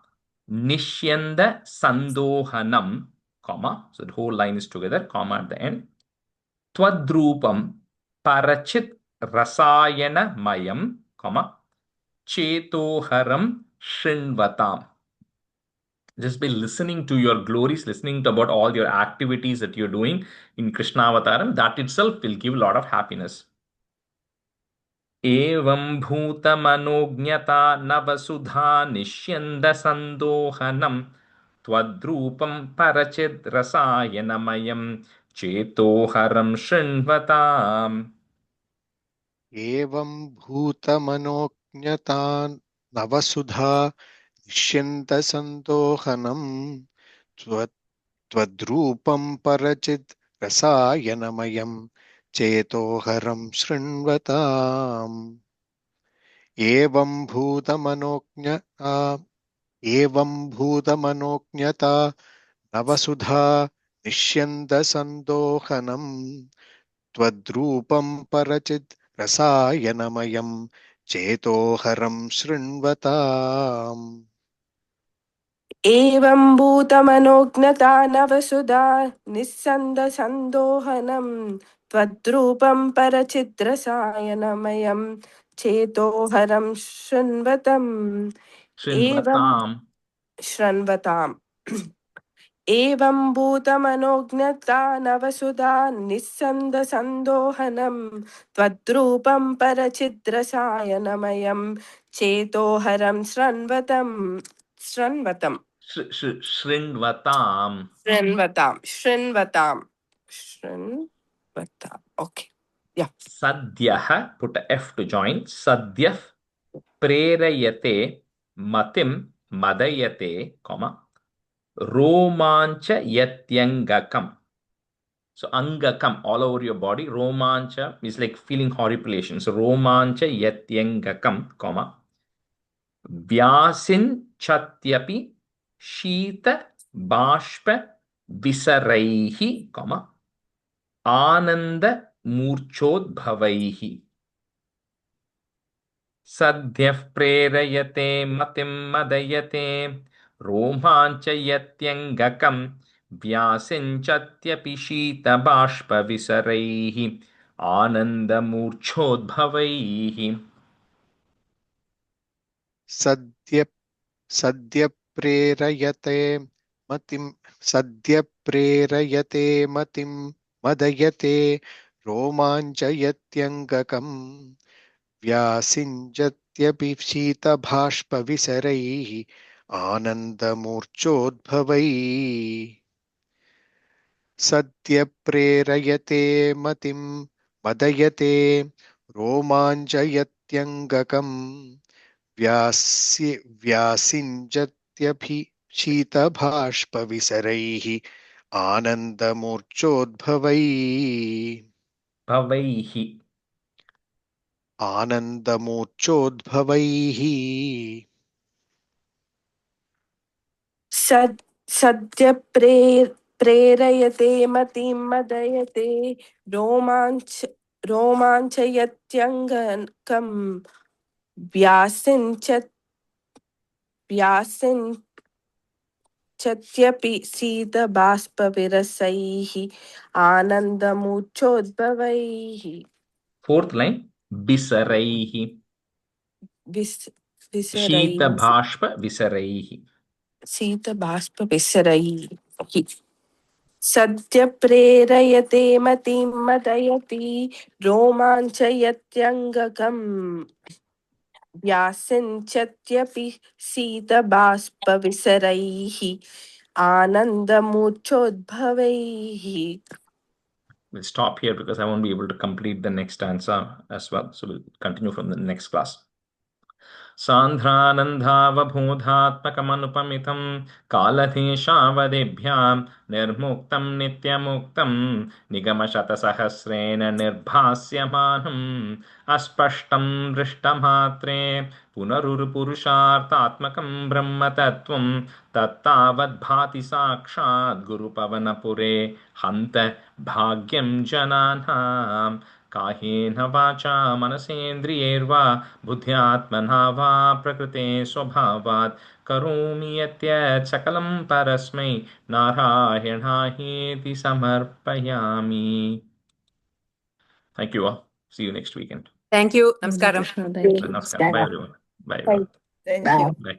[SPEAKER 1] निष्यन्द संदोहनम, comma, so the whole line is together, comma at the end, twadrupam parachit rasayanmayam, comma, chetoharam shrinvatam. Just by listening to your glories, listening to about all your activities that you're doing in Krishna Avataram, that itself will give a lot of happiness. एवं भूतमनोज्ञता नवसुधा निष्यन्द संदोहनम त्वद्रूपं परचिद् रसायनमयं चेतोहरं शृण्वताम्.
[SPEAKER 6] एवं भूतमनोज्ञतान् नवसुधा निष्यन्तसन्दोहनम् त्वद्रूपं परचिद् रसायनमयं चेतोहरं शृण्वताम्. एवं भूतमनोज्ञता नवसुधा निष्यन्तसन्दोहनम् त्वद्रूपं परचिद् रसायनमयं चेतोहरं शृण्वताम्.
[SPEAKER 7] एवं भूतमनोज्ञता नवसुधा निस्सन्दसन्दोहनं त्वद्रूपं परचिद्रसायनमयं चेतोहरं शृण्वताम्. एवं भूतमनोज्ञता नवसुधा निस्सन्दसन्दोहनं त्वद्रूपं परचिद्रसायनमयं चेतोहरं शृण्वताम्. Okay. Yeah.
[SPEAKER 1] Sadyah, put a F to join. Sadyah prerayate matim madayate, comma, romancha yatyangakam. So angakam, all over your body. Romancha is like feeling horripilation. So romancha yatyangakam, comma, vyasin chatyapi shita bashpa visaraihi, comma, ananda मूर्छोद्भवैः. सद्यः प्रेरयते मतिं मदयते रोमाञ्चयत्यङ्गकं व्यासिञ्चत्यपि शीतबाष्पविसरैः आनन्दमूर्छोद्भवैः.
[SPEAKER 6] सद्य प्रेरयते मतिं मदयते रोमाञ्चयत्यङ्गकं व्यासिञ्जत्यपि शीतबाष्पविसरैः आनन्दमूर्च्छोद्भवैः सद्य प्रेरयते मतिं मदयते रोमाञ्चयत्यङ्गकम् व्यासिञ्जत्यपि शीतबाष्पविसरैः आनन्दमूर्च्छोद्भवैः
[SPEAKER 1] भवैः
[SPEAKER 6] आनन्दमूर्च्छोद्भवैः
[SPEAKER 7] सद्य प्रेरयते मतिं मदयते रोमाञ्चयत्यङ्गकं व्यासिञ्चत्यपि शीतबाष्पविरसैः आनन्दमूर्च्छोद्भवैः
[SPEAKER 1] fourth line बिसरैः
[SPEAKER 7] विसरैः
[SPEAKER 1] शीतबाष्प विसरैः
[SPEAKER 7] शीतबाष्पविसरैः सद्य प्रेरयते मतिं मदयति रोमाञ्चयत्यङ्गकम् व्यासिञ्चत्यपि शीतबाष्पविसरैः आनन्दमूर्च्छोद्भवैः.
[SPEAKER 1] We'll stop here because I won't be able to complete the next stanza as well. So we'll continue from the next class. सान्द्रानन्दावबोधात्मकमनुपमितं कालदेशावधिभ्यां निर्मुक्तं नित्यमुक्तं निगमशतसहस्रेण निर्भास्यमानम् अस्पष्टं दृष्टमात्रे पुनरुरुपुरुषार्थात्मकं ब्रह्मतत्त्वं तत्तावद्भाति साक्षात् गुरुपवनपुरे हन्त भाग्यं जनानां कायेन वाचा मनसेन्द्रियैर्वा बुद्ध्यात्मना वा प्रकृते स्वभावात् करोमि यद्यत् सकलं परस्मै नारायणायेति समर्पयामि. Thank you all. See you next weekend.
[SPEAKER 4] Thank you.
[SPEAKER 2] Hare
[SPEAKER 4] Namaskaram.
[SPEAKER 2] Krishna. Thank you.
[SPEAKER 1] Namaskar. Bye everyone. Bye
[SPEAKER 3] Bye.
[SPEAKER 1] everyone.
[SPEAKER 4] Thank
[SPEAKER 2] Bye.
[SPEAKER 4] you.
[SPEAKER 1] Bye. Bye.